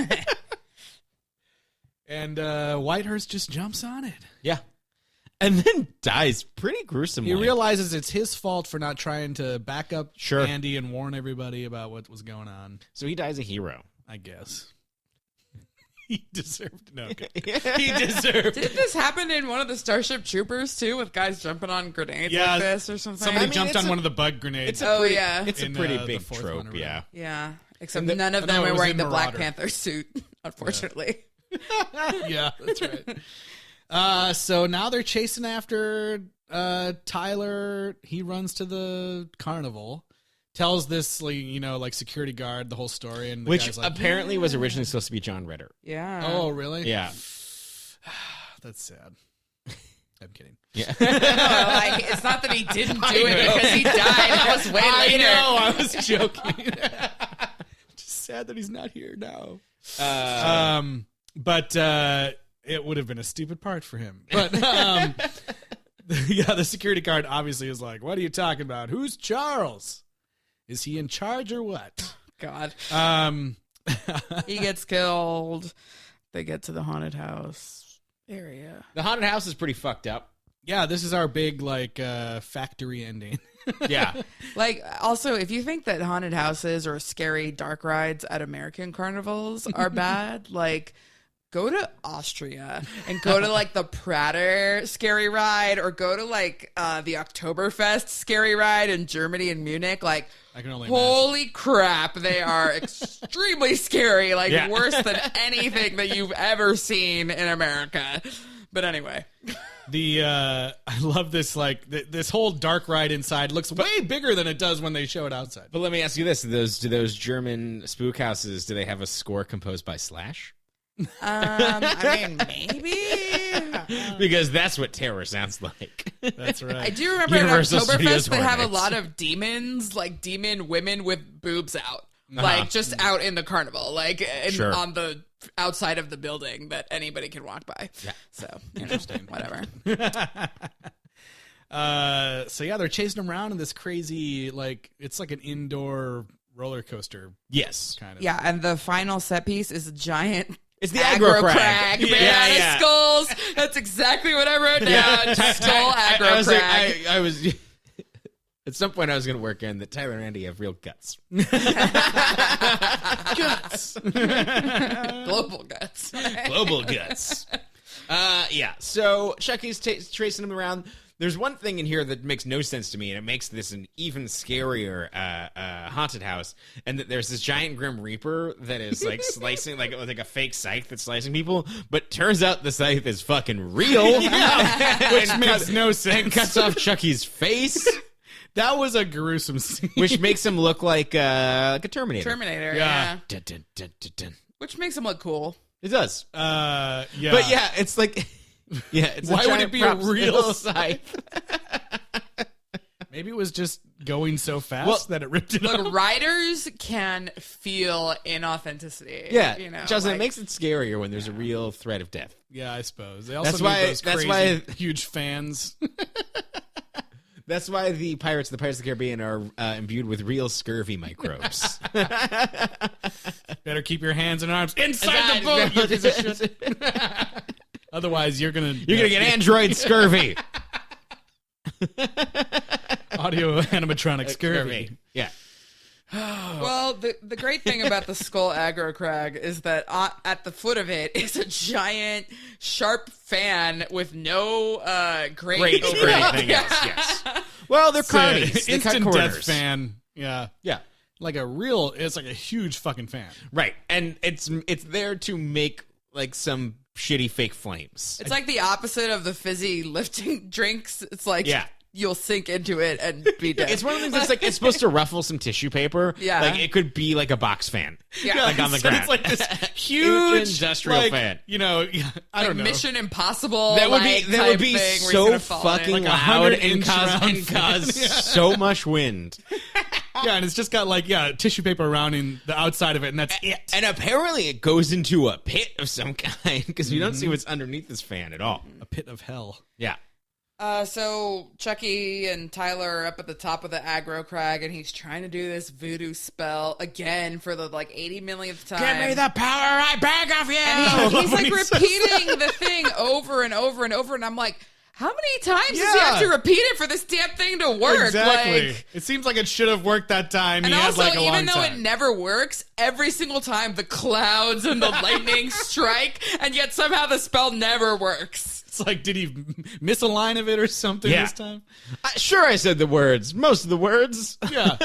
and Whitehurst just jumps on it. Yeah. And then dies pretty gruesomely. He realizes it's his fault for not trying to back up Sure. Andy and warn everybody about what was going on. So he dies a hero. I guess. He deserved no. He deserved. Did this happen in one of the Starship Troopers too, with guys jumping on grenades Yeah, like this or something? Somebody I mean, jumped it's on a- one of the bug grenades. Oh yeah, It's a In, pretty the big fourth trope, one or yeah. yeah. Except And the- none of no, them it are was wearing in the Black Marauder. Panther suit, unfortunately. Yeah, that's right. So now they're chasing after Tyler. He runs to the carnival, tells this like security guard the whole story, and the Which guy's like, apparently was originally supposed to be John Ritter. Yeah. oh really? Yeah. That's sad. I'm kidding. Yeah. It's not that he didn't do it because he died. That was way later. I was joking. Just sad that he's not here now. But it would have been a stupid part for him. But yeah, the security guard obviously is like, "What are you talking about? Who's Charles? Is he in charge or what?" God. Um, He gets killed. They get to the haunted house area. The haunted house is pretty fucked up. yeah, this is our big factory ending. Yeah. Like, also, if you think that haunted houses or scary dark rides at American carnivals are bad, like, go to Austria and go to, like, the Prater scary ride, or go to, like, the Oktoberfest scary ride in Germany and Munich. Like, I can only holy crap, they are extremely scary. Like, Yeah. worse than anything that you've ever seen in America. But anyway. I love this this whole dark ride inside looks way bigger than it does when they show it outside. But let me ask you this. Do those German spook houses, do they have a score composed by Slash? I mean, maybe. Because that's what terror sounds like. That's right. I do remember Universal at Studios Oktoberfest they have a Hornets. lot of demons, like demon women with boobs out, like just out in the carnival, like Sure. on the outside of the building that anybody can walk by. Yeah. So interesting. Whatever. So yeah, they're chasing him around in this crazy it's like an indoor roller coaster Yes. kind of. Yeah, and the final set piece is a giant. It's the aggro crag. crag made out of skulls. That's exactly what I wrote down. Skull aggro I was crag. like, I was at some point I was going to work in that Tyler and Andy have real guts. Guts. Global guts. Global guts. Yeah. So Chucky's tracing him around. There's one thing in here that makes no sense to me, and it makes this an even scarier haunted house. And that there's this giant Grim Reaper that is like slicing, like a fake scythe that's slicing people. But turns out the scythe is fucking real, Which makes no sense. and cuts off Chucky's face, That was a gruesome scene. which makes him look like a Terminator. Terminator. Yeah. Yeah. Dun, dun, dun, dun, dun. Which makes him look cool. It does. Yeah. But yeah, it's like, yeah, it's Why a would giant it be a prop real scythe? Maybe it was just going so fast that it ripped it Look, off. writers can feel inauthenticity. Yeah, you know, Justin, like- it makes it scarier when there's a real threat of death. Yeah, I suppose. They also That's need why- those that's crazy, why- huge fans. That's why the Pirates of the Caribbean are imbued with real scurvy microbes. Better keep your hands and arms inside the boat, you piece of shit. Otherwise, you're gonna get android scurvy. audio animatronic scurvy. Yeah. Well, the great thing about the skull aggro crag is that at the foot of it is a giant sharp fan with no grate Great over for it. anything else, yes. Well, they're carnies. They cut Instant corners. death fan. Yeah, Yeah. it's like a huge fucking fan. Right. And it's there to make like some shitty fake flames. It's like the opposite of the fizzy lifting drinks. It's like Yeah. you'll sink into it and be dead. It's one of the things that's like, it's supposed to ruffle some tissue paper. Yeah. Like, it could be like a box fan. Yeah. Like on the So ground. it's like this huge industrial like, fan. You know, I don't know. Mission Impossible. That would like, be type so thing where he's so gonna fall in. fucking Like loud 100 and inch round cause fan. so much wind. Yeah, and it's just got like tissue paper surrounding the outside of it, and that's it. And apparently it goes into a pit of some kind because you don't see what's underneath this fan at all. A pit of hell. Yeah. So Chucky and Tyler are up at the top of the aggro crag, and he's trying to do this voodoo spell again for the like 80 millionth time. Give me the power I beg of you. And he's when like he says repeating the thing over and over and over, and I'm like, how many times does he Yeah. have to repeat it for this damn thing to work? Exactly. Like, It seems like it should have worked that time. and He had also, like a even long though time. it never works, every single time the clouds and the lightning strike, and yet somehow the spell never works. It's like, did he miss a line of it or something Yeah. this time? Sure, I said the words. Most of the words. Yeah.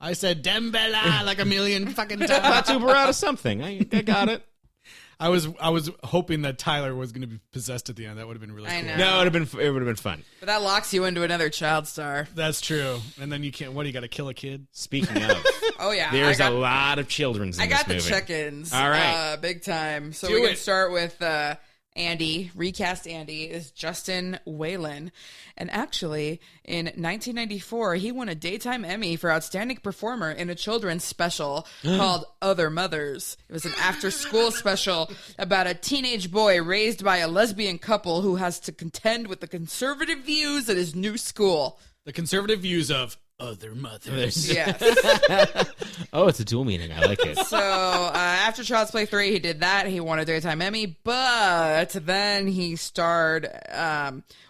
I said Dembele like a million fucking times. Batu Barada something. I got it. I was hoping that Tyler was going to be possessed at the end. That would have been really I cool. know. No, it would have been fun. But that locks you into another child star. That's true. And then you can't. What do you got to kill a kid? Speaking of, Oh yeah, there's a lot of children's in I got the this movie. check-ins. All right. Big time. So Do we can it. start with Andy. Recast Andy is Justin Whalen. And actually, in 1994, he won a Daytime Emmy for Outstanding Performer in a children's special called Other Mothers. It was an after-school special about a teenage boy raised by a lesbian couple who has to contend with the conservative views at his new school. The conservative views of other mothers. Yes. Oh, it's a dual meaning. I like it. So after Child's Play 3, he did that. He won a Daytime Emmy, but then he starred.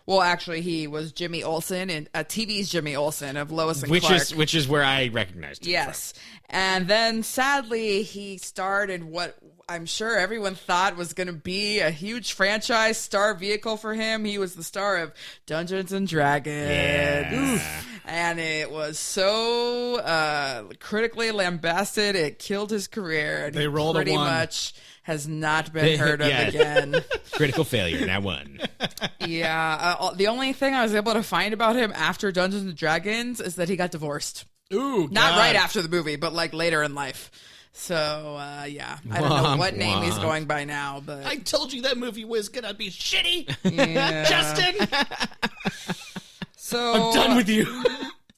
Well, actually, he was Jimmy Olsen in TV's Jimmy Olsen of Lois and Clark. Which is where I recognized him Yes, and then sadly, he starred in what I'm sure everyone thought was going to be a huge franchise star vehicle for him. He was the star of Dungeons and Dragons. Yeah. And it was so critically lambasted, it killed his career. And They he rolled a pretty one. much has not been heard of Yeah. again. from. Critical failure. Now one. Yeah. The only thing I was able to find about him after Dungeons and Dragons is that he got divorced. Ooh, Not God. right after the movie, but like later in life. So, yeah. I don't know what name he's going by now, but... I told you that movie was gonna be shitty, yeah. Justin. So, I'm done with you.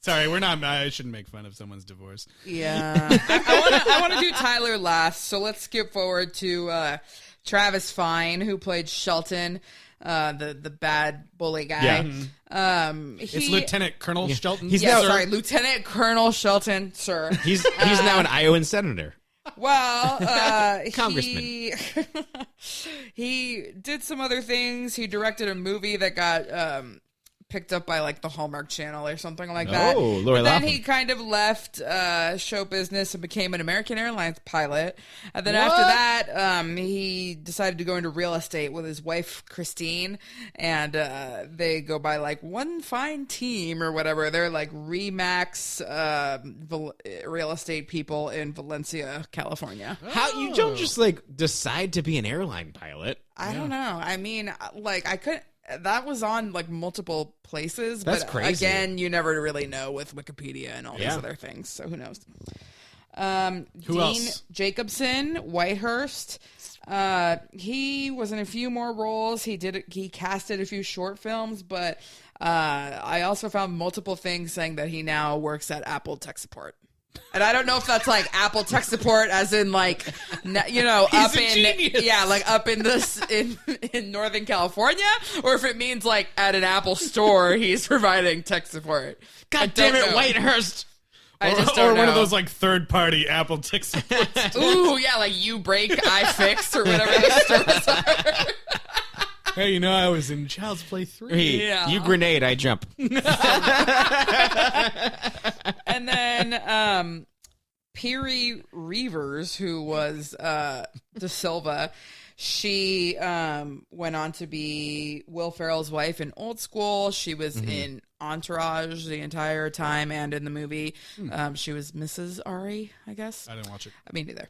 Sorry, we're not. I shouldn't make fun of someone's divorce. Yeah. I want to do Tyler last, so let's skip forward to Travis Fine, who played Shelton, the bad bully guy. Yeah. It's Lieutenant Colonel Shelton. He's Yeah, now- sorry, Lieutenant Colonel Shelton, sir. He's now an Iowan senator. Well, Congressman. he did some other things. He directed a movie that got picked up by like the Hallmark Channel or something like that. Oh, Lori But then Loughlin. he kind of left show business and became an American Airlines pilot. And then after that, he decided to go into real estate with his wife Christine, and they go by like One Fine Team or whatever. They're like Remax real estate people in Valencia, California. How you don't just like decide to be an airline pilot? I don't know. I mean, like I couldn't. That was on like multiple places, That's but crazy. again, you never really know with Wikipedia and all these Yeah. other things. So who knows? Who Dean else? Jacobson, Whitehurst. He was in a few more roles. He casted a few short films, but I also found multiple things saying that he now works at Apple Tech Support. And I don't know if that's like Apple Tech Support, as in like, you know, He's up a in genius. like up in this in Northern California, or if it means like at an Apple store he's providing tech support. I God damn don't it, know. Whitehurst! I Or, just don't or one know. of those like third-party Apple Tech supports. Ooh, yeah, like You Break, I Fix, or whatever the stores are. Hey, you know, I was in Child's Play 3. Hey, Yeah. you grenade, I jump. And then Piri Reavers, who was De Silva, she went on to be Will Ferrell's wife in Old School. She was in entourage the entire time and in the movie. She was Mrs. Ari, I guess. I didn't watch it. I mean, neither.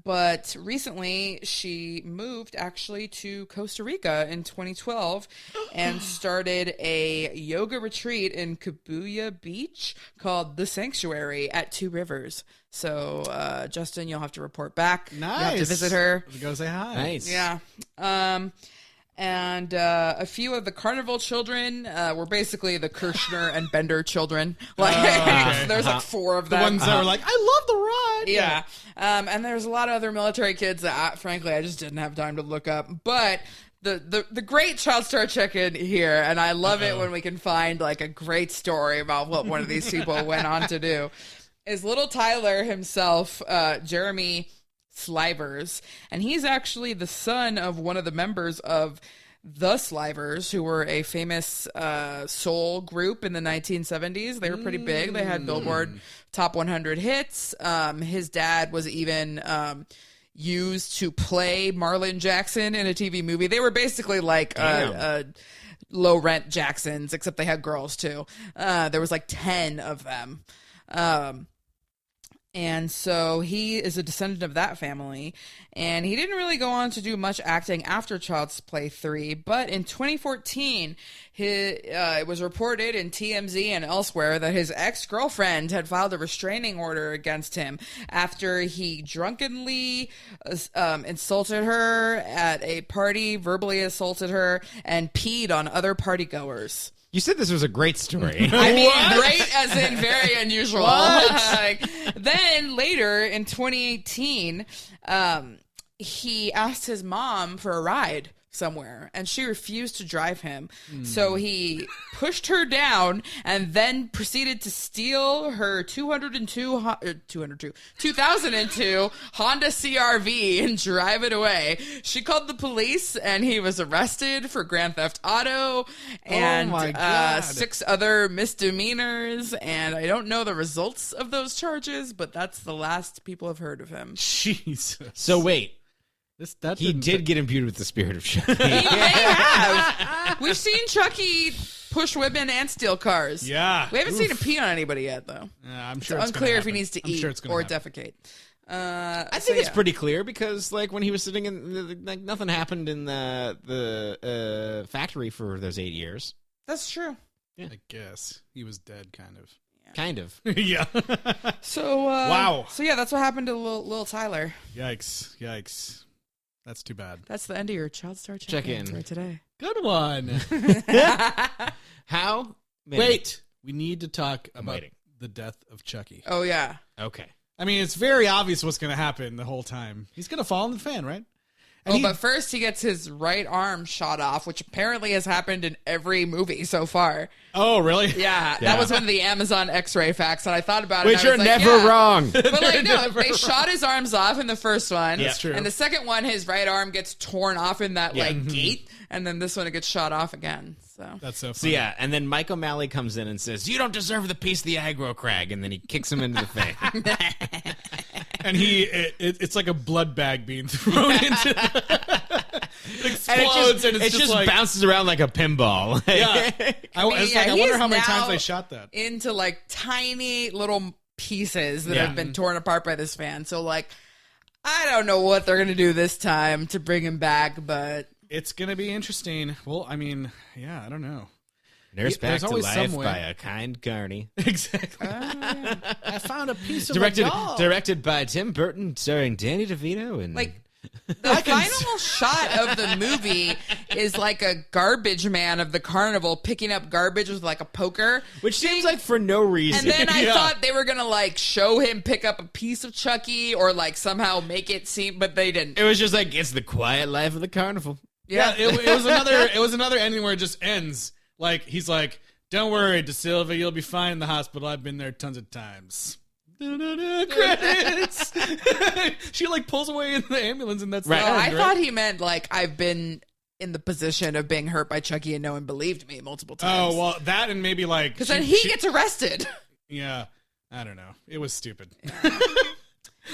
But recently she moved actually to Costa Rica in 2012 and started a yoga retreat in Cabuya Beach called The Sanctuary at Two Rivers. So, Justin, you'll have to report back. Nice. You have to visit her. Go say hi. Nice. Yeah. And a few of the carnival children were basically the Kirshner and Bender children. Like, there's like 4 of The them. ones that were like, I love the ride. Yeah. And there's a lot of other military kids that, frankly, I just didn't have time to look up. But the great child star check-in here, and I love it when we can find like a great story about what one of these people went on to do, is little Tyler himself, Jeremy Slivers, and he's actually the son of one of the members of the Slivers, who were a famous soul group in the 1970s. They were pretty big. They had Billboard Top 100 hits. His dad was even used to play Marlon Jackson in a TV movie. They were basically like low rent Jacksons, except they had girls too. There was like 10 of them. And so he is a descendant of that family, and he didn't really go on to do much acting after Child's Play 3, but in 2014, it was reported in TMZ and elsewhere that his ex-girlfriend had filed a restraining order against him after he drunkenly insulted her at a party, verbally assaulted her, and peed on other partygoers. You said this was a great story. I mean, great as in very unusual. Like, then later in 2018, he asked his mom for a ride somewhere, and she refused to drive him. So he pushed her down and then proceeded to steal her 2002 Honda CRV and drive it away. She called the police, and he was arrested for grand theft auto and 6 other misdemeanors. And I don't know the results of those charges, but that's the last people have heard of him. Jesus. So wait. He didn't did get imbued with the spirit of Chucky. He may have. We've seen Chucky push women and steal cars. Yeah. We haven't seen him pee on anybody yet, though. I'm sure It's it's unclear gonna if he happen. needs to I'm eat sure it's gonna or happen. defecate. I think it's pretty clear because, like, when he was sitting in, like, nothing happened in the factory for those 8 years. That's true. I guess he was dead, kind of. Kind of. Yeah. So Wow. So yeah, that's what happened to little Tyler. Yikes. That's too bad. That's the end of your child star Check-in. for today. Good one. How? Wait, we need to talk about waiting. the death of Chucky. Oh yeah. Okay. I mean, it's very obvious what's going to happen the whole time. He's going to fall in the fan, right? And But first he gets his right arm shot off, which apparently has happened in every movie so far. Oh, really? Yeah, that was one of the Amazon X-ray facts, and I thought about it. Which and I are was like, never yeah. wrong. But like, no, they shot his arms off in the first one. That's true. And the second one, his right arm gets torn off in that like gate, and then this one it gets shot off again. So That's so funny. So yeah, and then Mike O'Malley comes in and says, "You don't deserve the piece of the aggro crag," and then he kicks him into the face. And it's like a blood bag being thrown into it explodes, and it's just like, bounces around like a pinball. yeah. I he wonder is how many now times they shot that. into like tiny little pieces that Yeah. have been torn apart by this fan. So like, I don't know what they're gonna do this time to bring him back, but It's going to be interesting. Well, I mean, yeah, I don't know. Nursed back There's to always life some way. by a kind Carney. Exactly. I found a piece of Directed a doll. directed by Tim Burton, starring Danny DeVito and like. The final shot of the movie is like a garbage man of the carnival picking up garbage with like a poker. which seems like for no reason. And then I Yeah. thought they were going to like show him pick up a piece of Chucky or like somehow make it seem, but they didn't. it was just like it's the quiet life of the carnival. Yeah, it was another ending where it just ends. Like, he's like, "Don't worry, De Silva, you'll be fine in the hospital. I've been there tons of times." Credits. She like pulls away in the ambulance, and that's Right. the Oh, end, I right? thought he meant like I've been in the position of being hurt by Chucky and no one believed me multiple times. Oh well, that and maybe like Because then he gets arrested. Yeah, I don't know. It was stupid.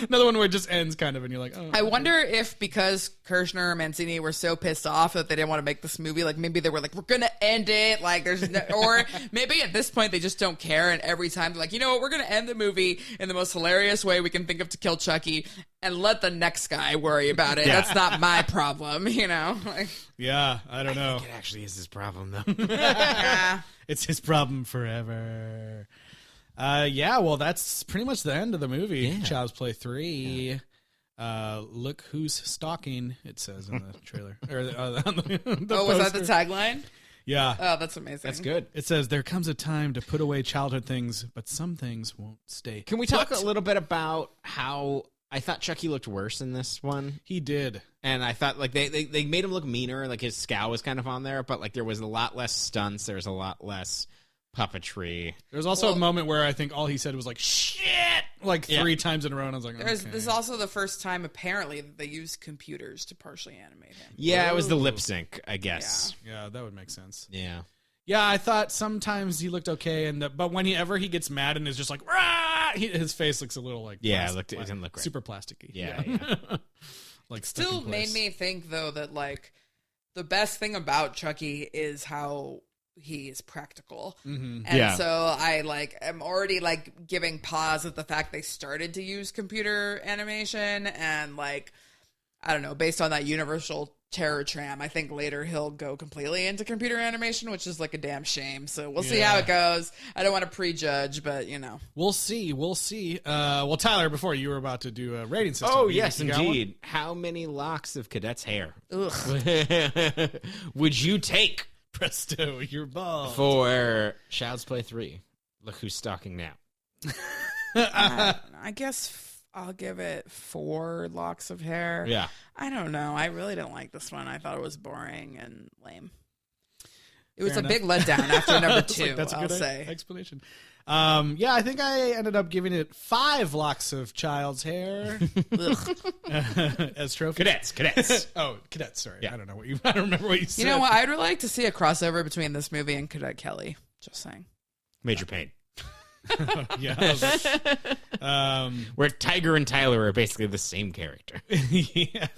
Another one where it just ends kind of, and you're like, oh. I wonder if because Kirshner and Mancini were so pissed off that they didn't want to make this movie, like maybe they were like, we're gonna end it, like there's no, or maybe at this point they just don't care, and every time they're like, you know what, we're gonna end the movie in the most hilarious way we can think of to kill Chucky, and let the next guy worry about it. That's not my problem, you know. Like, yeah, I don't know. It actually is his problem, though. It's his problem forever. Yeah, well, that's pretty much the end of the movie. Yeah. Child's Play 3. Look who's stalking, it says in the trailer. Or on the was that the poster. tagline? Yeah. Oh, that's amazing. That's good. It says, there comes a time to put away childhood things, but some things won't stay. Can we talk What? a little bit about how I thought Chucky looked worse in this one? He did. And I thought like they made him look meaner, like his scowl was kind of on there, but like there was a lot less stunts, there was a lot less puppetry. There was also a moment where I think all he said was like, shit, like 3 times in a row, and I was like, This okay. is also the first time, apparently, that they used computers to partially animate him. Yeah, it was the lip sync, I guess. Yeah, that would make sense. Yeah. Yeah, I thought sometimes he looked okay, but whenever he gets mad and is just like, rah, his face looks a little like It didn't look great. super plasticky. Yeah. Like stuck Still in place. made me think, though, that, like, the best thing about Chucky is how he is practical. Mm-hmm. And Yeah. so I, like, am already, like, giving pause at the fact they started to use computer animation. And, like, I don't know, based on that Universal Terror tram, I think later he'll go completely into computer animation, which is, like, a damn shame. So we'll see how it goes. I don't want to prejudge, but, you know. We'll see. Well, Tyler, before you were about to do a rating system. Oh, you yes, got one? indeed. How many locks of Cadet's hair Ugh. would you take Presto, you're bald. for Child's Play 3? Look who's stalking now. I guess I'll give it 4 locks of hair. Yeah. I don't know. I really didn't like this one. I thought it was boring and lame. It was Fair a enough. big letdown after number It's 2, like, that's a I'll good say. explanation. Yeah, I think I ended up giving it 5 locks of child's hair as trophies. Cadets. Oh, cadets. Sorry, Yeah. I don't know what you. I don't remember what you said. You know what? I'd really like to see a crossover between this movie and Cadet Kelly. Just saying. Major Pain. Yeah. Where Tiger and Tyler are basically the same character. Yeah.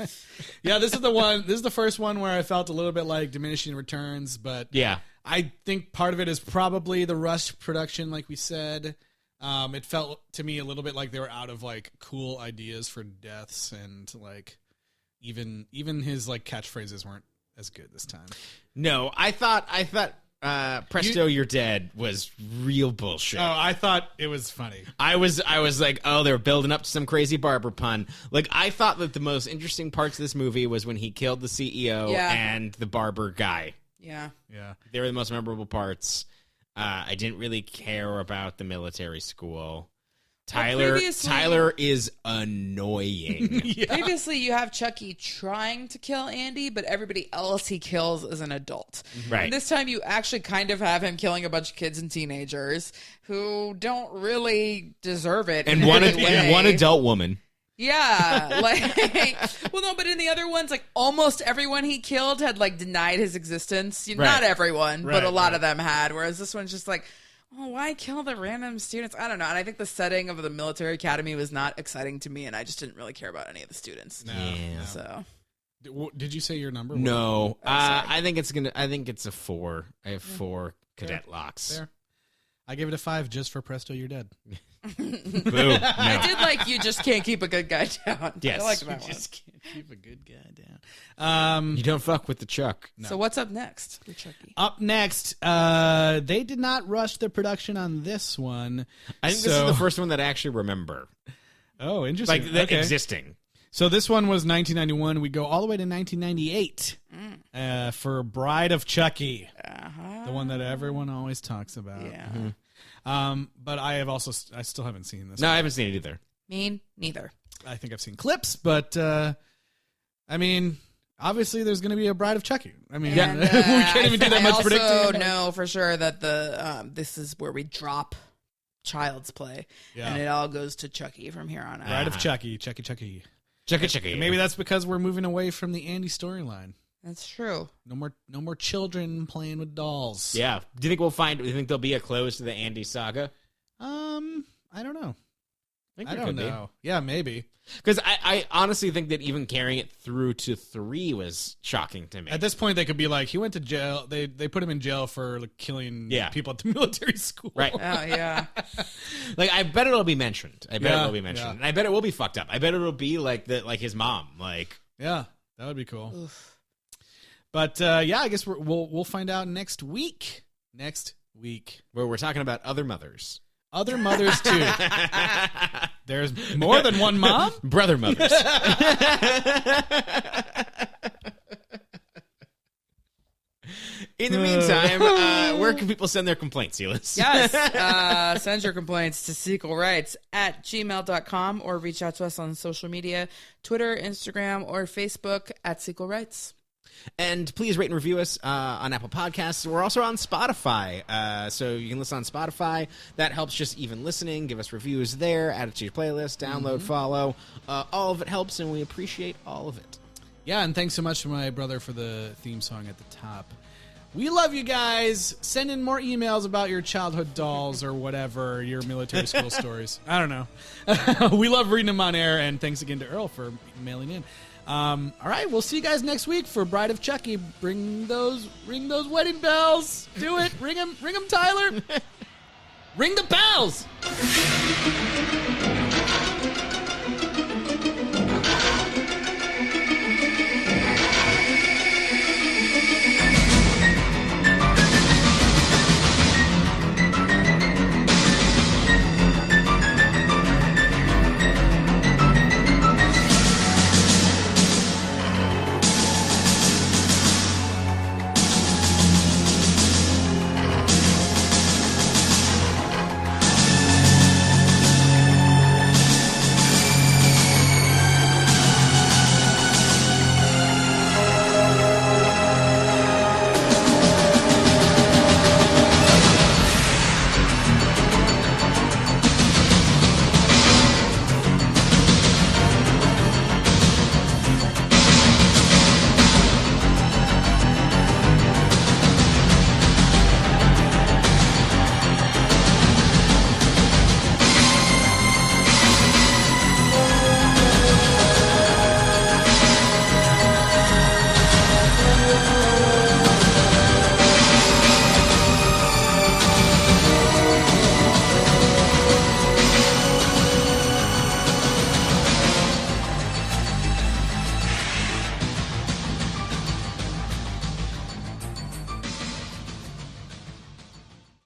This is the one. This is the first one where I felt a little bit like diminishing returns, but Yeah. I think part of it is probably the rush production, like we said. It felt to me a little bit like they were out of like cool ideas for deaths, and like even his like catchphrases weren't as good this time. No, I thought Presto, You're Dead was real bullshit. Oh, I thought it was funny. I was like, oh, they're building up to some crazy barber pun. Like, I thought that the most interesting parts of this movie was when he killed the CEO and the barber guy. Yeah. Yeah. They were the most memorable parts. I didn't really care about the military school. Tyler is annoying. Previously, you have Chucky trying to kill Andy, but everybody else he kills is an adult. Right. And this time, you actually kind of have him killing a bunch of kids and teenagers who don't really deserve it. And in one any way. adult woman. Yeah, like, well, no, but in the other ones, like, almost everyone he killed had, like, denied his existence. Right. Not everyone, but Right, a lot right. of them had, whereas this one's just like, oh, why kill the random students? I don't know, and I think the setting of the military academy was not exciting to me, and I just didn't really care about any of the students. Yeah. So, Did you say your number? No, sorry. I think it's a 4. I have 4 cadet locks. There. I gave it a 5 just for Presto, You're Dead. Boo. I No. did like You Just Can't Keep a Good Guy Down. Yes. I liked that one. Just can't keep a good guy down. You don't fuck with the Chuck. So what's up next for Chucky? Up next, they did not rush the production on this one. I think this is the first one that I actually remember. Oh, interesting. Like, that Okay. existing. So this one was 1991. We go all the way to 1998 for Bride of Chucky, the one that everyone always talks about. Yeah. But I still haven't seen this. No, one. I haven't seen it either. Me neither. I think I've seen clips, but I mean, obviously there's going to be a Bride of Chucky. I mean, And, we can't even do that much predicting. I also know for sure that this is where we drop Child's Play, Yeah. and it all goes to Chucky from here on out. Bride of Chucky, Chucky. Chucky. Maybe that's because we're moving away from the Andy storyline. That's true. No more children playing with dolls. Yeah. Do you think there'll be a close to the Andy saga? I don't know. I don't know. Yeah, maybe. Because I honestly think that even carrying it through to 3 was shocking to me. At this point, they could be like, he went to jail. They put him in jail for like, killing people at the military school. Right. Oh, yeah. Like, I bet it'll be mentioned. I bet it'll be mentioned. Yeah. And I bet it will be fucked up. I bet it'll be like his mom. Like, yeah, that would be cool. Oof. But yeah, I guess we'll find out next week. Where we're talking about other mothers. Other mothers too. There's more than one mom? Brother mothers. In the meantime, where can people send their complaints, Eliz? Yes. Send your complaints to sequelrights@gmail.com or reach out to us on social media, Twitter, Instagram, or Facebook @sequelrights. And please rate and review us on Apple Podcasts. We're also on Spotify, so you can listen on Spotify. That helps just even listening. Give us reviews there. Add it to your playlist. Download, follow. All of it helps, and we appreciate all of it. Yeah, and thanks so much to my brother for the theme song at the top. We love you guys. Send in more emails about your childhood dolls or whatever, your military school stories. I don't know. We love reading them on air, and thanks again to Earl for mailing in. All right, we'll see you guys next week for Bride of Chucky. Ring those wedding bells. Do it. Ring them, Tyler. Ring the bells.